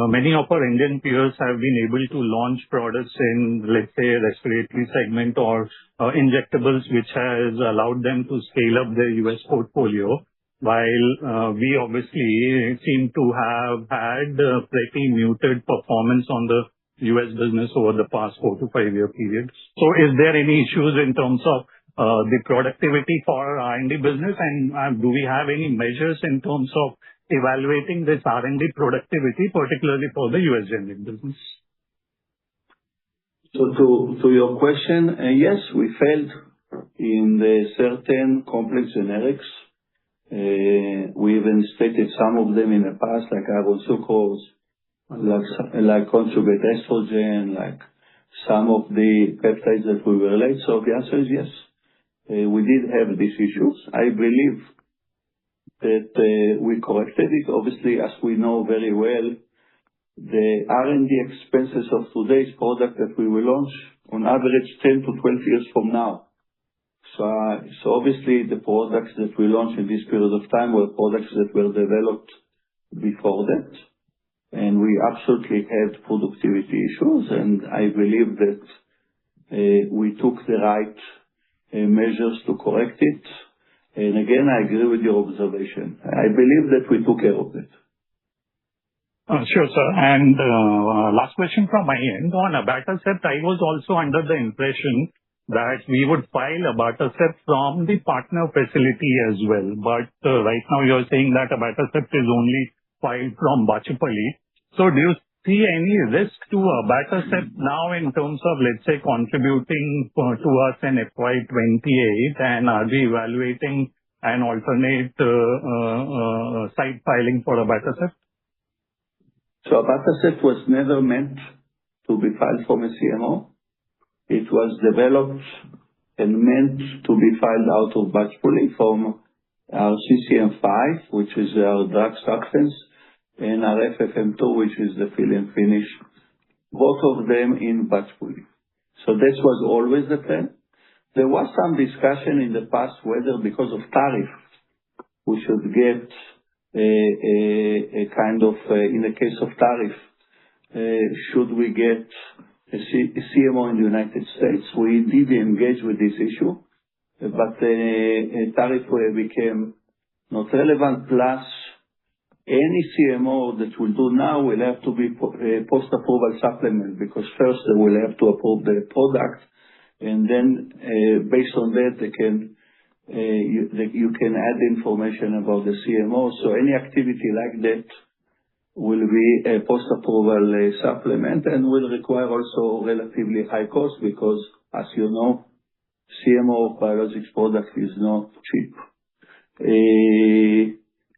S9: many of our Indian peers have been able to launch products in, let's say, respiratory segment or injectables, which has allowed them to scale up their U.S. portfolio, while we obviously seem to have had pretty muted performance on the U.S. business over the past 4 to 5 year period. So is there any issues in terms of the productivity for our R&D business? And do we have any measures in terms of evaluating this R&D productivity, particularly for the U.S. generic business?
S3: So to your question, yes, we failed in the certain complex generics. We even stated some of them in the past, like iron sucrose, like conjugate estrogen, like some of the peptides that we were late. So the answer is yes. We did have these issues. I believe that we corrected it. Obviously, as we know very well, the R&D expenses of today's product that we will launch on average 10 to 12 years from now. So obviously the products that we launched in this period of time were products that were developed before that. And we absolutely had productivity issues, and I believe that we took the right measures to correct it. And again, I agree with your observation. I believe that we took care of it.
S9: Sure, sir. And last question from my end. On abatacept, I was also under the impression that we would file abatacept from the partner facility as well. But right now you're saying that abatacept is only filed from Bachapalli. So do you see any risk to abatacept now in terms of, let's say, contributing to us in FY 28? And are we evaluating an alternate site filing for abatacept?
S3: So abatacept was never meant to be filed from a CMO. It was developed and meant to be filed out of Bachapalli from our CCM5, which is our drug substance, and our FFM2, which is the fill and finish, both of them in Bachapalli. So this was always the plan. There was some discussion in the past whether because of tariff we should get a kind of, in the case of tariff, should we get a CMO in the United States? We did engage with this issue, but tariff became not relevant. Plus, any CMO that will do now will have to be post-approval supplement, because first they will have to approve the product, and then based on that they can you can add information about the CMO. So any activity like that will be a post-approval supplement and will require also relatively high cost, because as you know, CMO biologics product is not cheap.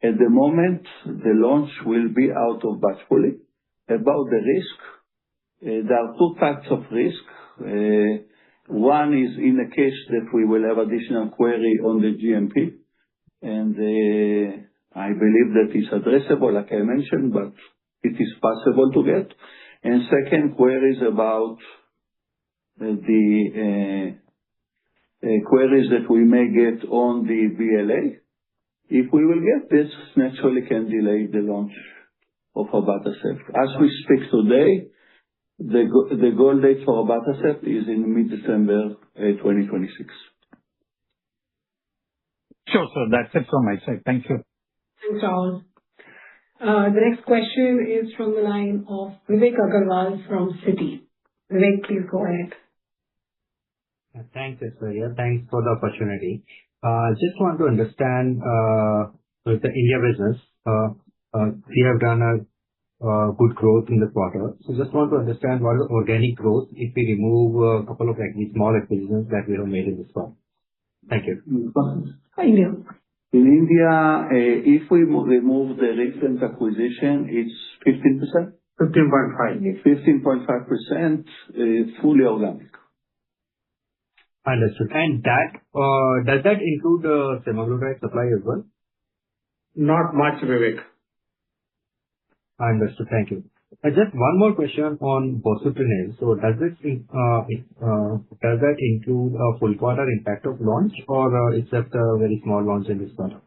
S3: At the moment, the launch will be out of Bachapalli. About the risk, there are two types of risk. One is in the case that we will have additional query on the GMP, and I believe that is addressable, like I mentioned, but it is possible to get. And second, queries about the queries that we may get on the BLA. If we will get this, naturally can delay the launch of abatacept. As we speak today, the goal date for abatacept is in mid-December 2026.
S9: Sure, sir. That's it from my side. Thank you.
S1: Thanks, Rahul. The next question is from the line of Vivek Agarwal from Citi. Vivek, please go ahead.
S10: Thanks, Aishwarya. Thanks for the opportunity. Just want to understand with the India business, we have done a good growth in the quarter. So just want to understand what is organic growth if we remove a couple of small acquisitions that we have made in this quarter. Thank you.
S1: India.
S3: In India, if we remove the recent acquisition, it's 15%.
S2: 15.5.
S3: 15.5%, fully organic.
S10: Understood. And that does that include semaglutide supply as well?
S2: Not much, Vivek.
S10: Understood. Thank you. Just one more question on bosutinib. So does that include a full quarter impact of launch, or it's just a very small launch in this quarter?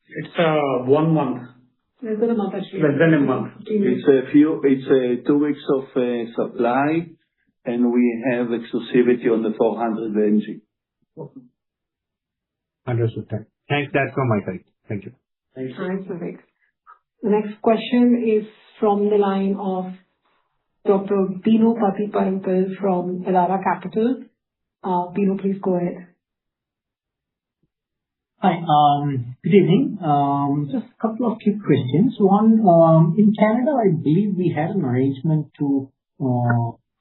S2: It's 1 month
S1: Less than a month, actually.
S2: Less than a month.
S3: It's 2 weeks of supply, and we have exclusivity on the 400 mg.
S10: Understood. Thanks. That's from my side. Thank you.
S1: Thanks, Vivek. The next question is from the line of Dr. Bino Patiparampil from Elara Capital. Bino, please go ahead.
S11: Hi. Good evening. Just a couple of quick questions. One, in Canada, I believe we had an arrangement to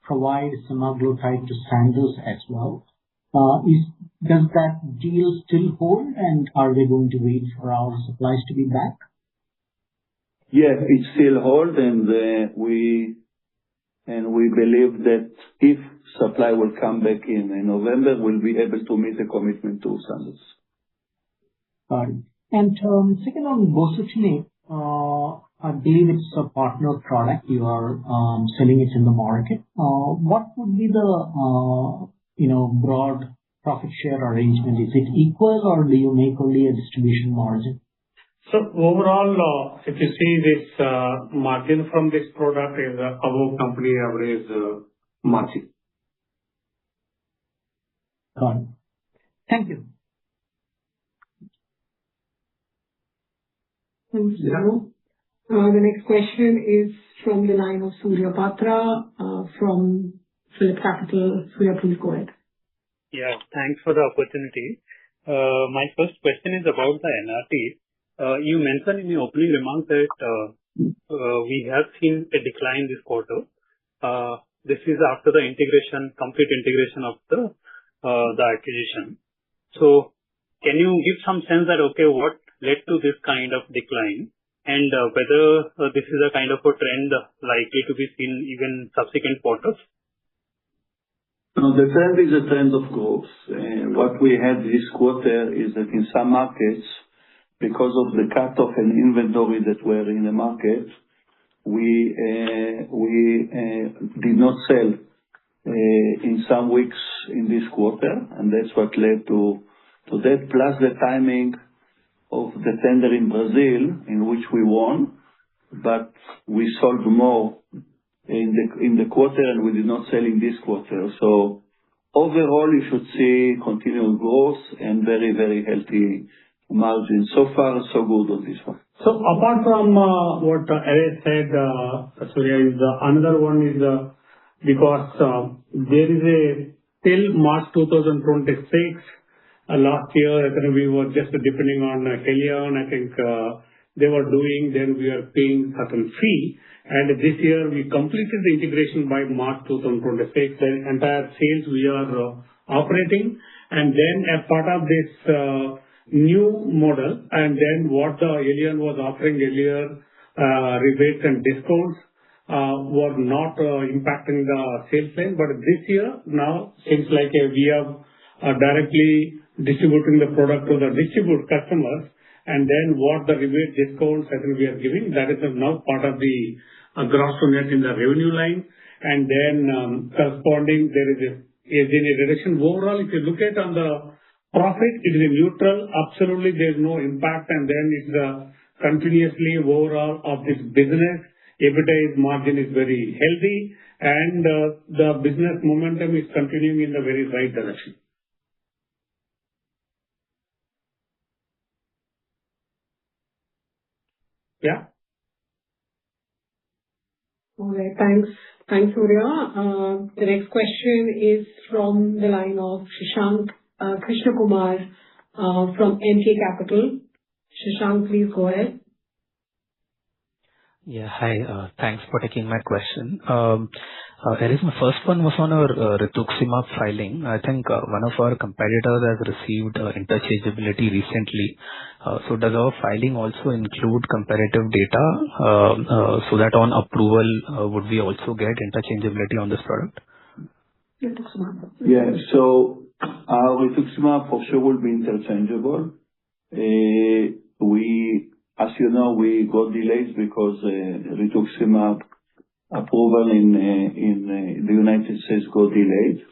S11: provide semaglutide to Sandoz as well. Does that deal still hold, and are they going to wait for our supplies to be back?
S3: Yes, it still holds, and we believe that if supply will come back in November, we'll be able to meet the commitment to Sandoz.
S11: Got it. Second on bosutinib, I believe it's a partner product. You are selling it in the market. What would be the broad profit share arrangement? Is it equal, or do you make only a distribution margin?
S2: So overall, if you see this margin from this product is above company average margin.
S11: Got it. Thank you.
S1: Thanks, Bino. The next question is from the line of Surya Patra from Phillip Capital. Surya, please go ahead.
S12: Yeah, thanks for the opportunity. My first question is about the NRT. You mentioned in your opening remarks that we have seen a decline this quarter. This is after the complete integration of the acquisition. So can you give some sense that, what led to this kind of decline, and whether this is a kind of a trend likely to be seen even subsequent quarters?
S3: No, the trend is a trend of growth. What we had this quarter is that in some markets, because of the cut-off and inventory that were in the market, we did not sell in some weeks in this quarter, and that's what led to that, plus the timing of the tender in Brazil, in which we won, but we sold more in the quarter, and we did not sell in this quarter. So overall, you should see continual growth and very, very healthy margins. So far, so good on this one.
S2: So apart from what Eric said, Surya, is another one is because there is a till March 2026. Last year, I think we were just depending on Helion. I think they were doing, then we are paying certain fee. And this year, we completed the integration by March 2026. The entire sales we are operating. And then as part of this new model, and then what the Helion was offering earlier, rebates and discounts were not impacting the sales line. But this year, now, seems like we have directly distributing the product to the distribute customers, and then what the rebate discounts I think we are giving, that is now part of the gross to net in the revenue line. And then corresponding, there is a reduction. Overall, if you look at on the profit, it is neutral. Absolutely, there is no impact. And then it's continuously overall of this business, EBITDA margin is very healthy, and the business momentum is continuing in the very right direction. Yeah.
S1: All right. Thanks, Surya. The next question is from the line of Shashank Krishnakumar from NK Capital. Shashank, please go ahead.
S13: Yeah. Hi. Thanks for taking my question. Eric, my first one was on our rituximab filing. I think one of our competitors has received interchangeability recently. So does our filing also include comparative data so that on approval, would we also get interchangeability on this product?
S1: Rituximab.
S3: Yeah. So our rituximab for sure will be interchangeable. As you know, we got delays because rituximab approval in the United States got delayed.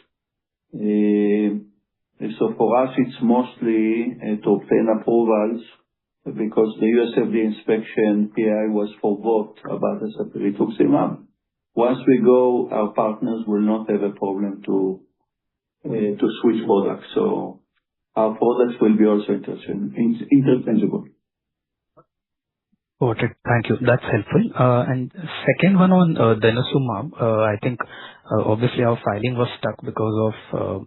S3: So for us, it's mostly to obtain approvals because the USFDA inspection PI was for both abatacept and rituximab. Once we go, our partners will not have a problem to switch products. So our products will be also interchangeable.
S13: Got it. Thank you. That's helpful. And second one on denosumab. I think obviously our filing was stuck because of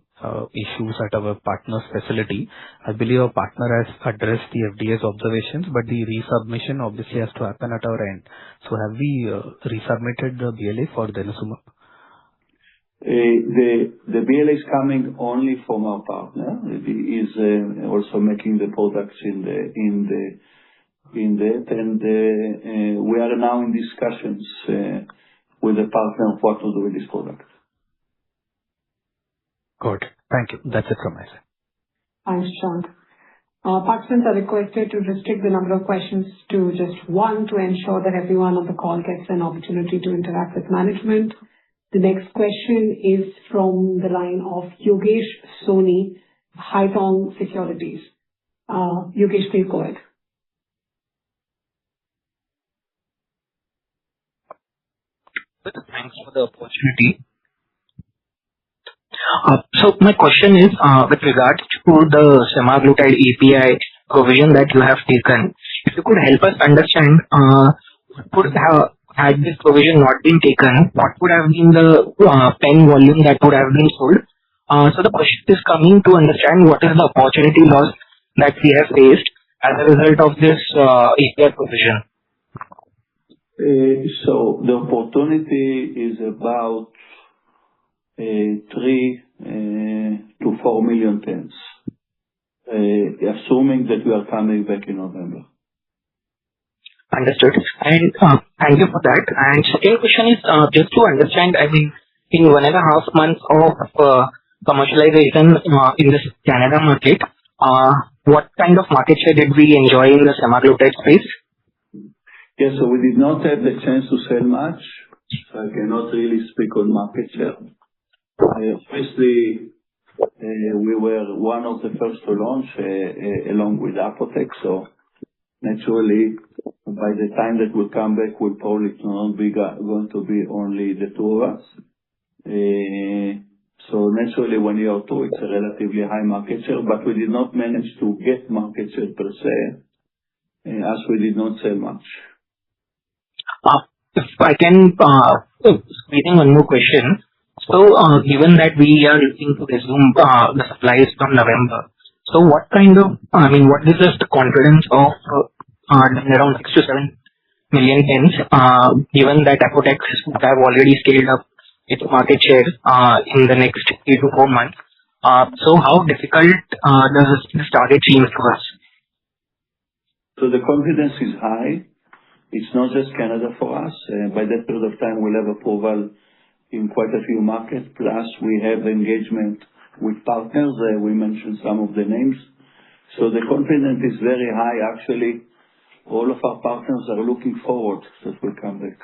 S13: issues at our partner's facility. I believe our partner has addressed the FDA's observations, but the resubmission obviously has to happen at our end. So have we resubmitted the BLA for denosumab?
S3: The BLA is coming only from our partner. He is also making the products in that, and we are now in discussions with the partner of what to do with this product.
S13: Good. Thank you. That's it from my side.
S1: Thanks, Shant. Participants are requested to restrict the number of questions to just one to ensure that everyone on the call gets an opportunity to interact with management. The next question is from the line of Yogesh Soni, Haitong Securities. Yogesh, please go ahead.
S14: Thanks for the opportunity. So my question is with regards to the semaglutide API provision that you have taken. If you could help us understand, had this provision not been taken, what would have been the pen volume that would have been sold? So the question is coming to understand what is the opportunity loss that we have faced as a result of this API provision.
S3: So the opportunity is about 3 to 4 million tons, assuming that we are coming back in November.
S14: Understood. And thank you for that. And second question is just to understand, I mean, in 1.5 months of commercialization in this Canada market, what kind of market share did we enjoy in the semaglutide space?
S3: Yes, so we did not have the chance to sell much, so I cannot really speak on market share. Obviously, we were one of the first to launch along with Apotex, so naturally, by the time that we come back, we'll probably not be going to be only the two of us. So naturally, when you are two, it's a relatively high market share, but we did not manage to get market share per se, as we did not sell much.
S14: If I can squeeze in one more question. So, given that we are looking to resume the supplies from November, so what kind of, I mean, what is the confidence of around 6 to 7 million tons, given that Apotex have already scaled up its market share in the next 3 to 4 months? So, how difficult does this target seem to us?
S3: So the confidence is high. It's not just Canada for us. By that period of time, we'll have approval in quite a few markets. Plus, we have engagement with partners. We mentioned some of the names. So the confidence is very high. Actually, all of our partners are looking forward that we'll come back.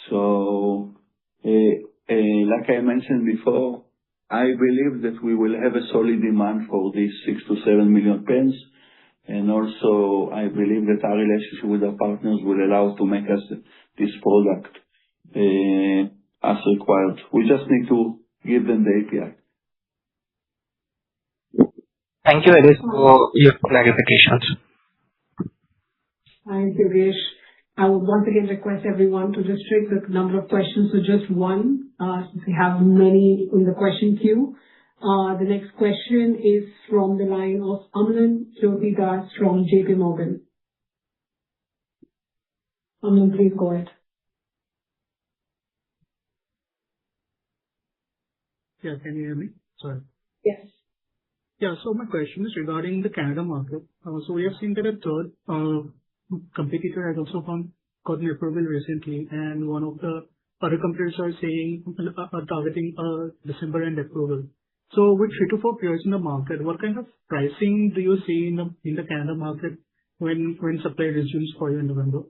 S3: So, like I mentioned before, I believe that we will have a solid demand for these 6 to 7 million pens. And also, I believe that our relationship with our partners will allow us to make us this product as required. We just need to give them the API.
S14: Thank you, Reddy, for your clarifications.
S1: Thank you, Yogesh. I would once again request everyone to restrict the number of questions to just one, since we have many in the question queue. The next question is from the line of Amlan Jyotidas from JP Morgan. Amlan, please go ahead.
S15: Yeah, can you hear me? Sorry.
S1: Yes.
S15: Yeah, so my question is regarding the Canada market. So we have seen that a third competitor has also gotten approval recently, and one of the other competitors are targeting December end approval. So with 3 to 4 players in the market, what kind of pricing do you see in the Canada market when supply resumes for you in November?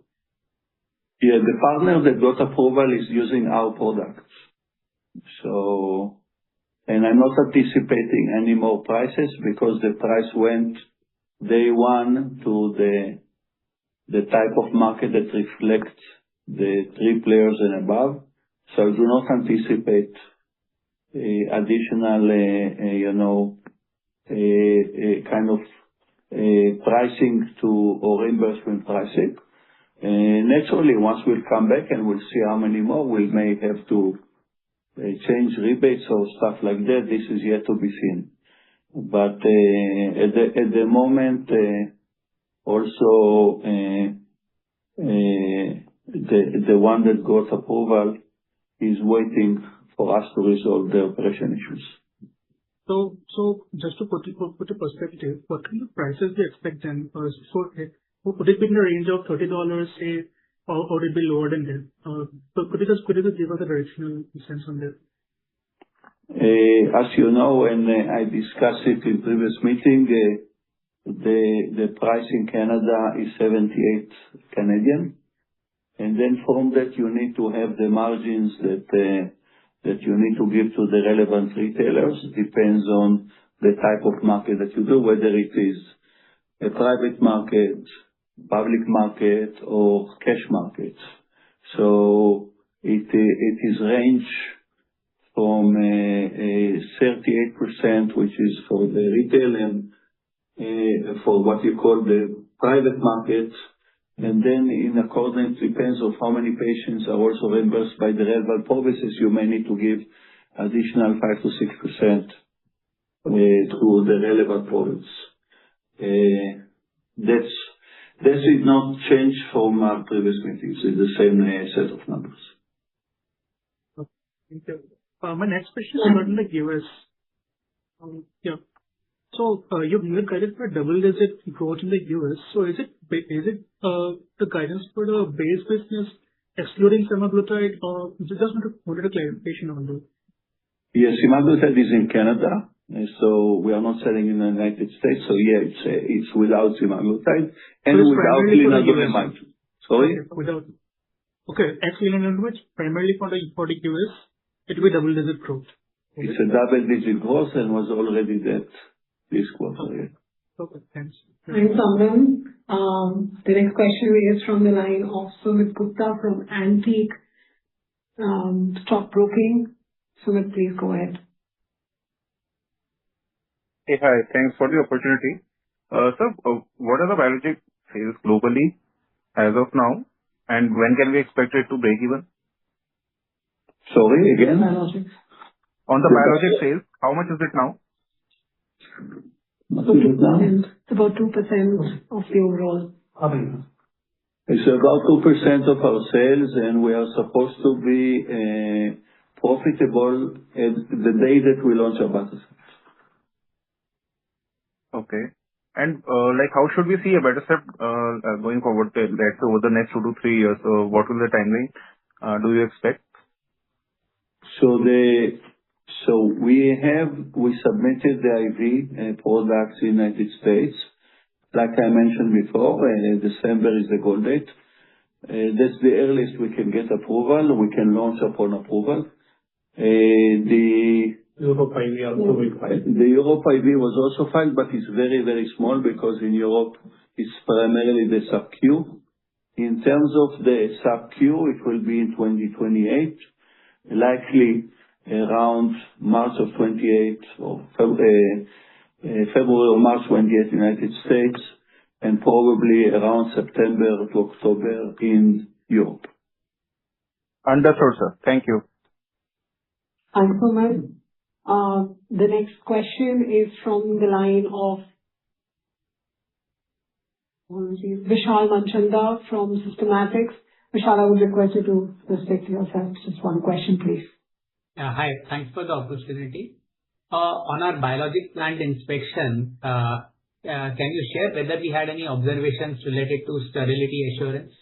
S3: Yeah, the partner that got approval is using our products. So, and I'm not anticipating any more prices because the price went day one to the type of market that reflects the 3 players and above. So I do not anticipate additional, kind of pricing or reimbursement pricing. Naturally, once we'll come back and we'll see how many more, we may have to change rebates or stuff like that. This is yet to be seen. But at the moment, also the one that got approval is waiting for us to resolve the operation issues.
S15: So just to put a perspective, what kind of prices do you expect then? Would it be in the range of $30, say, or would it be lower than that? So could you just give us a directional sense on that?
S3: As you know, and I discussed it in previous meeting, the price in Canada is 78 Canadian. And then from that, you need to have the margins that you need to give to the relevant retailers. Depends on the type of market that you do, whether it is a private market, public market, or cash market. So it is range from 38%, which is for the retail, and for what you call the private market. And then in accordance, depends on how many patients are also reimbursed by the relevant provinces, you may need to give additional 5 to 6% to the relevant province. That did not change from our previous meetings. It's the same set of numbers.
S15: Okay. Thank you. My next question is regarding the US. So you've guided for double-digit growth in the US. So is it the guidance for the base business excluding semaglutide, or just wanted a clarification on that?
S3: Yes, semaglutide is in Canada, so we are not selling in the United States. So yeah, it's without semaglutide and
S15: so
S3: without lenalidomide. Sorry?
S15: Okay, ex-lenalidomide, primarily for the US, it will be double-digit growth.
S3: It's a double-digit growth and was already that this quarter.
S15: Okay, thanks.
S1: Thanks, Amran. The next question is from the line of Sumit Gupta from Antique Stockbroking. Sumit, please go ahead.
S16: Hey, hi. Thanks for the opportunity. Sir, what are the biologic sales globally as of now, and when can we expect it to break even?
S3: Sorry, again?
S1: Biologics.
S16: On the biologic sales, how much is it now?
S1: It's about 2% of the overall.
S3: It's about 2% of our sales, and we are supposed to be profitable at the day that we launch our battery.
S16: Okay. And how should we see a better step going forward, let's say over the next 2 to 3 years? What will the timeline do you expect?
S3: So we submitted the IV products in the United States. Like I mentioned before, December is the goal date. That's the earliest we can get approval. We can launch upon approval. The
S2: Europe IV also will file.
S3: The Europe IV was also filed, but it's very, very small because in Europe it's primarily the sub-Q. In terms of the sub-Q, it will be in 2028, likely around March of 28 or February or March 28 United States, and probably around September to October in Europe.
S16: Understood, sir. Thank you.
S1: Thanks so much. The next question is from the line of Vishal Manchanda from Systematics. Vishal, I would request you to restrict yourself. Just one question, please.
S17: Hi. Thanks for the opportunity. On our biologic plant inspection, can you share whether we had any observations related to sterility assurance?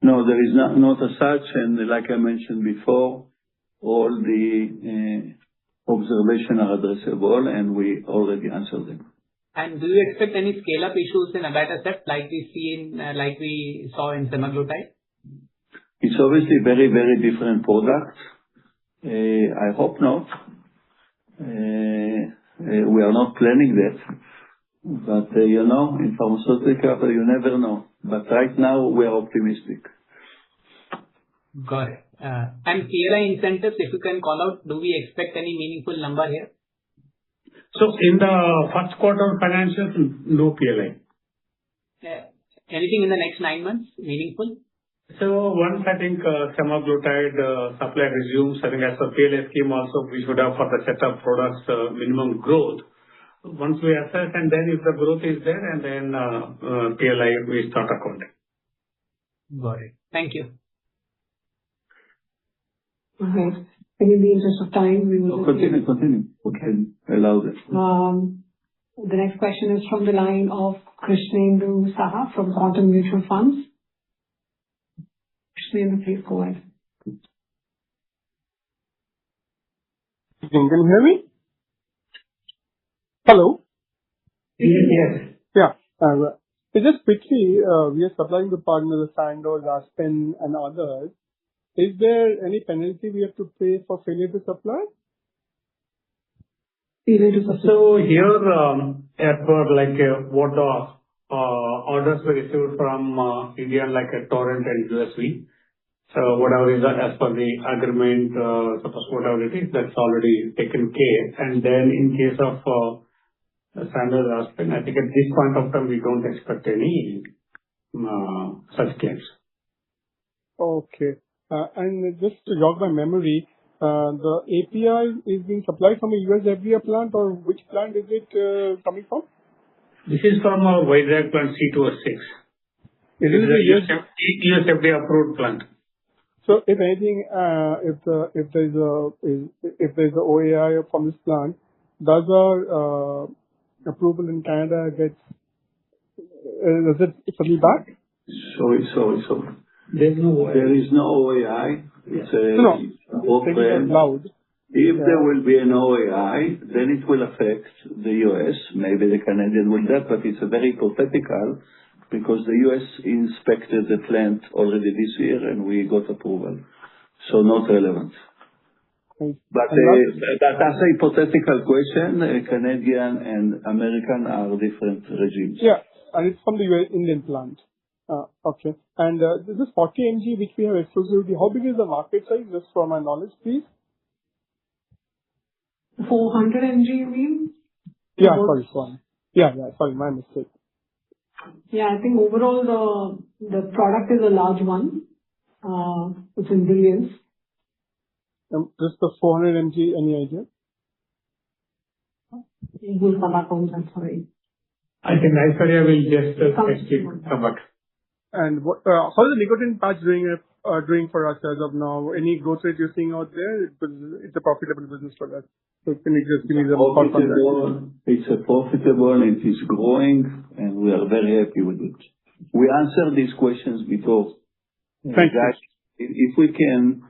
S3: No, there is not as such. And like I mentioned before, all the observations are addressable, and we already answered them.
S17: And do you expect any scale-up issues in abatacept like we saw in semaglutide?
S3: It's obviously very, very different product. I hope not. We are not planning that. But, in pharmaceutical, you never know. But right now, we are optimistic.
S17: Got it. And PLI incentives, if you can call out, do we expect any meaningful number here?
S2: So in the first quarter financials, no PLI.
S17: Anything in the next 9 months, meaningful?
S2: So once I think semaglutide supply resumes, I think as per PLI scheme also, we should have for the set of products minimum growth. Once we assess and then if the growth is there and then PLI we start accounting.
S17: Got it. Thank you.
S1: Okay. And in the interest of time, we will
S3: Continue. Okay. Allow this.
S1: The next question is from the line of Krishnendu Saha from Quantum Mutual Funds. Krishnendu, please go ahead.
S18: Can you hear me? Hello?
S2: Yes.
S18: Yeah. So just quickly, we are supplying to partners, Sandoz, Aspen, and others. Is there any penalty we have to pay for failure to supply?
S2: So here, as per what the orders were received from India, like a Torrent and USV. So whatever is as per the agreement, suppose whatever it is, that's already taken care. And then in case of Sandoz, Aspen, I think at this point of time, we don't expect any such claims.
S18: Okay. And just to jog my memory, the API is being supplied from a US FDA plant, or which plant is it coming from?
S2: This is from our Vizag plant C206.
S18: It is a
S2: US FDA approved plant.
S18: So if anything, if there's a OAI from this plant, does our approval in Canada does it settle back?
S3: Sorry.
S2: There
S3: is no OAI. It's
S18: loud.
S3: If there will be an OAI, then it will affect the US. Maybe the Canadian will that, but it's a very hypothetical because the US inspected the plant already this year and we got approval. So not relevant. But that's a hypothetical question. Canadian and American are different regimes.
S18: Yeah, and it's from the Indian plant. Okay. And this is 40 mg which we have exclusivity. How big is the market size, just for my knowledge, please?
S1: 400 mg, you mean?
S18: Yeah, sorry. Yeah, sorry, my mistake.
S1: Yeah, I think overall the product is a large one. It's in billions.
S18: Just the 400 mg, any idea?
S1: We'll come back on that, sorry.
S2: I think Aishwarya will just come back.
S18: And how is the nicotine patch doing for us as of now? Any growth rate you're seeing out there? It's a profitable business for us. So can you just give me the thoughts on that?
S3: It's a profitable, it is growing, and we are very happy with it. We answered these questions before.
S18: Thank you.
S3: If we can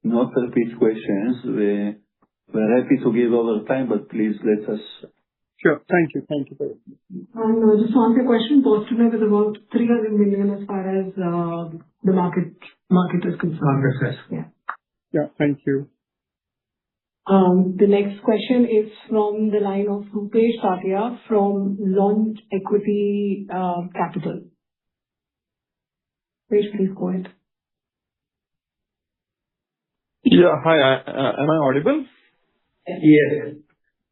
S3: not repeat questions, we're happy to give over time, but please let us.
S18: Sure. Thank you. Thank you very much.
S1: And just to answer your question, Boston is about 300 million as far as the market is concerned.
S18: Yeah. Thank you.
S1: The next question is from the line of Rupesh Tatia from Launch Equity Capital. Rupesh, please go ahead.
S19: Yeah. Hi. Am I audible?
S2: Yes.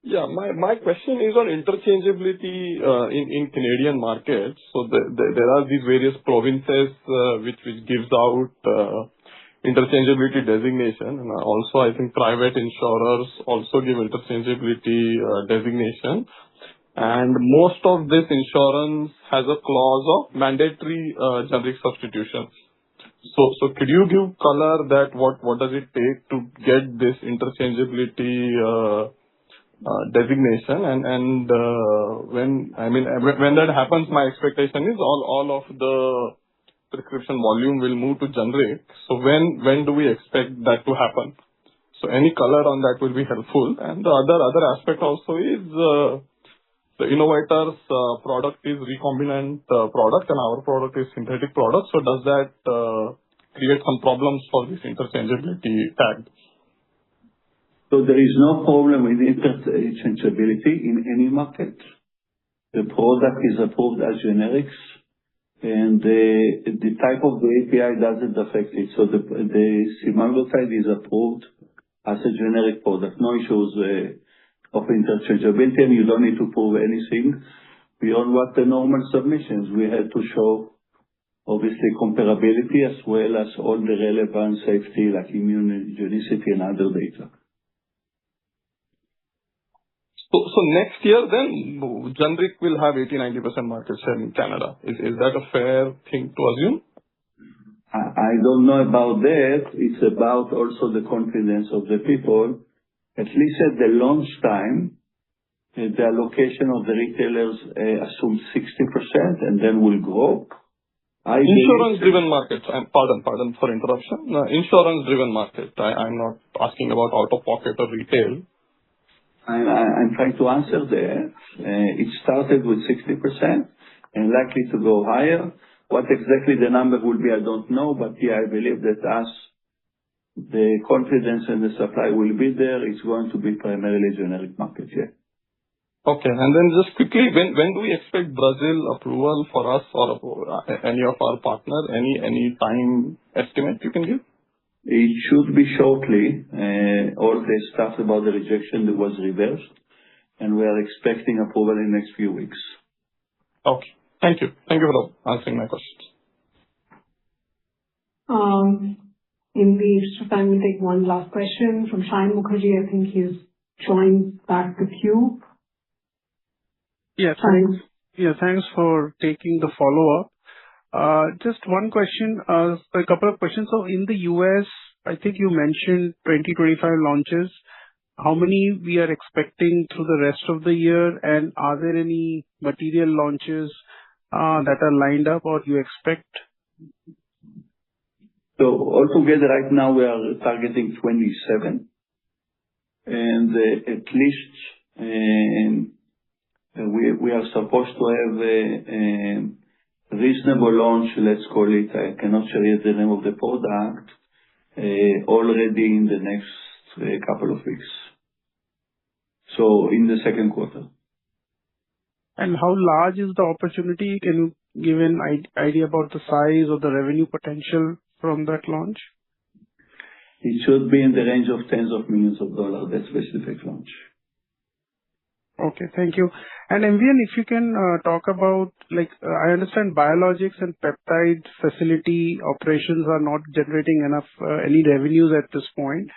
S19: Yeah. My question is on interchangeability in Canadian markets. So there are these various provinces which gives out interchangeability designation, and also I think private insurers also give interchangeability designation. And most of this insurance has a clause of mandatory generic substitution. So could you give color that what does it take to get this interchangeability designation, and when that happens, my expectation is all of the prescription volume will move to generic. So when do we expect that to happen? So any color on that will be helpful. And the other aspect also is the innovator's product is recombinant product and our product is synthetic product. So does that create some problems for this interchangeability tag?
S3: So there is no problem with interchangeability in any market. The product is approved as generics, and the type of the API doesn't affect it. So the semaglutide is approved as a generic product. No issues of interchangeability, and you don't need to prove anything beyond what the normal submissions. We had to show, obviously, comparability as well as all the relevant safety like immunogenicity and other data.
S19: So next year then, generic will have 80-90% market share in Canada. Is that a fair thing to assume?
S3: I don't know about that. It's about also the confidence of the people. At least at the launch time, the allocation of the retailers assumes 60% and then will grow.
S19: Insurance-driven market. Pardon for interruption. Insurance-driven market. I'm not asking about out-of-pocket or retail.
S3: I'm trying to answer that. It started with 60% and likely to go higher. What exactly the number will be, I don't know, but yeah, I believe that as the confidence and the supply will be there, it's going to be primarily generic market, yeah.
S19: Okay. And then just quickly, when do we expect Brazil approval for us or any of our partner? Any time estimate you can give?
S3: It should be shortly. All the stuff about the rejection was reversed, and we are expecting approval in the next few weeks.
S19: Okay. Thank you. Thank you for answering my questions.
S1: In the interest of time, we'll take one last question from Shayan Mukherjee. I think he's joined back the queue.
S8: Yeah, thanks. Yeah, thanks for taking the follow-up. Just one question, a couple of questions. So in the US, I think you mentioned 2025 launches. How many we are expecting through the rest of the year, and are there any material launches that are lined up or you expect?
S3: So altogether, right now we are targeting 27, and at least we are supposed to have a reasonable launch, let's call it, I cannot share yet the name of the product, already in the next couple of weeks. So in the second quarter.
S8: And how large is the opportunity? Can you give an idea about the size or the revenue potential from that launch?
S3: It should be in the range of tens of millions of dollars, that specific launch.
S8: Okay, thank you. And MVN, if you can talk about, I understand biologics and peptide facility operations are not generating enough any revenues at this point.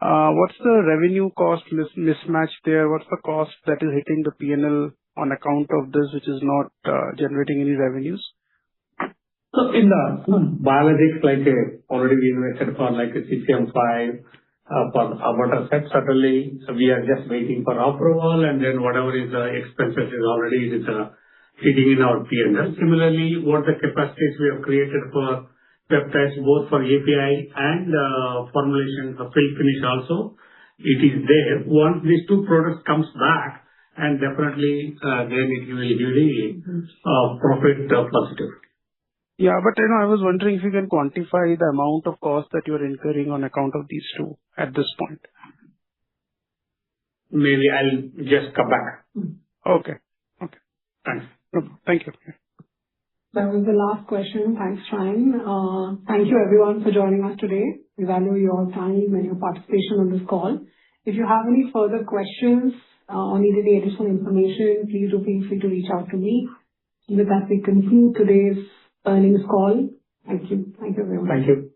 S8: What's the revenue cost mismatch there? What's the cost that is hitting the P&L on account of this, which is not generating any revenues?
S2: So in the biologics, already we invested for a CCM5 for abatacept. Certainly, we are just waiting for approval, and then whatever is the expenses is already sitting in our P&L. Similarly, what the capacities we have created for peptides, both for API and formulation, fill finish also, it is there. Once these two products comes back, and definitely then it will be really profit positive.
S8: Yeah, but I was wondering if you can quantify the amount of cost that you're incurring on account of these two at this point.
S2: Maybe I'll just come back.
S8: Okay.
S2: Thanks.
S8: Thank you.
S1: That was the last question. Thanks, Shayan. Thank you everyone for joining us today. We value your time and your participation on this call. If you have any further questions or need any additional information, please do feel free to reach out to me. With that, we conclude today's earnings call. Thank you. Thank you, everyone.
S2: Thank you.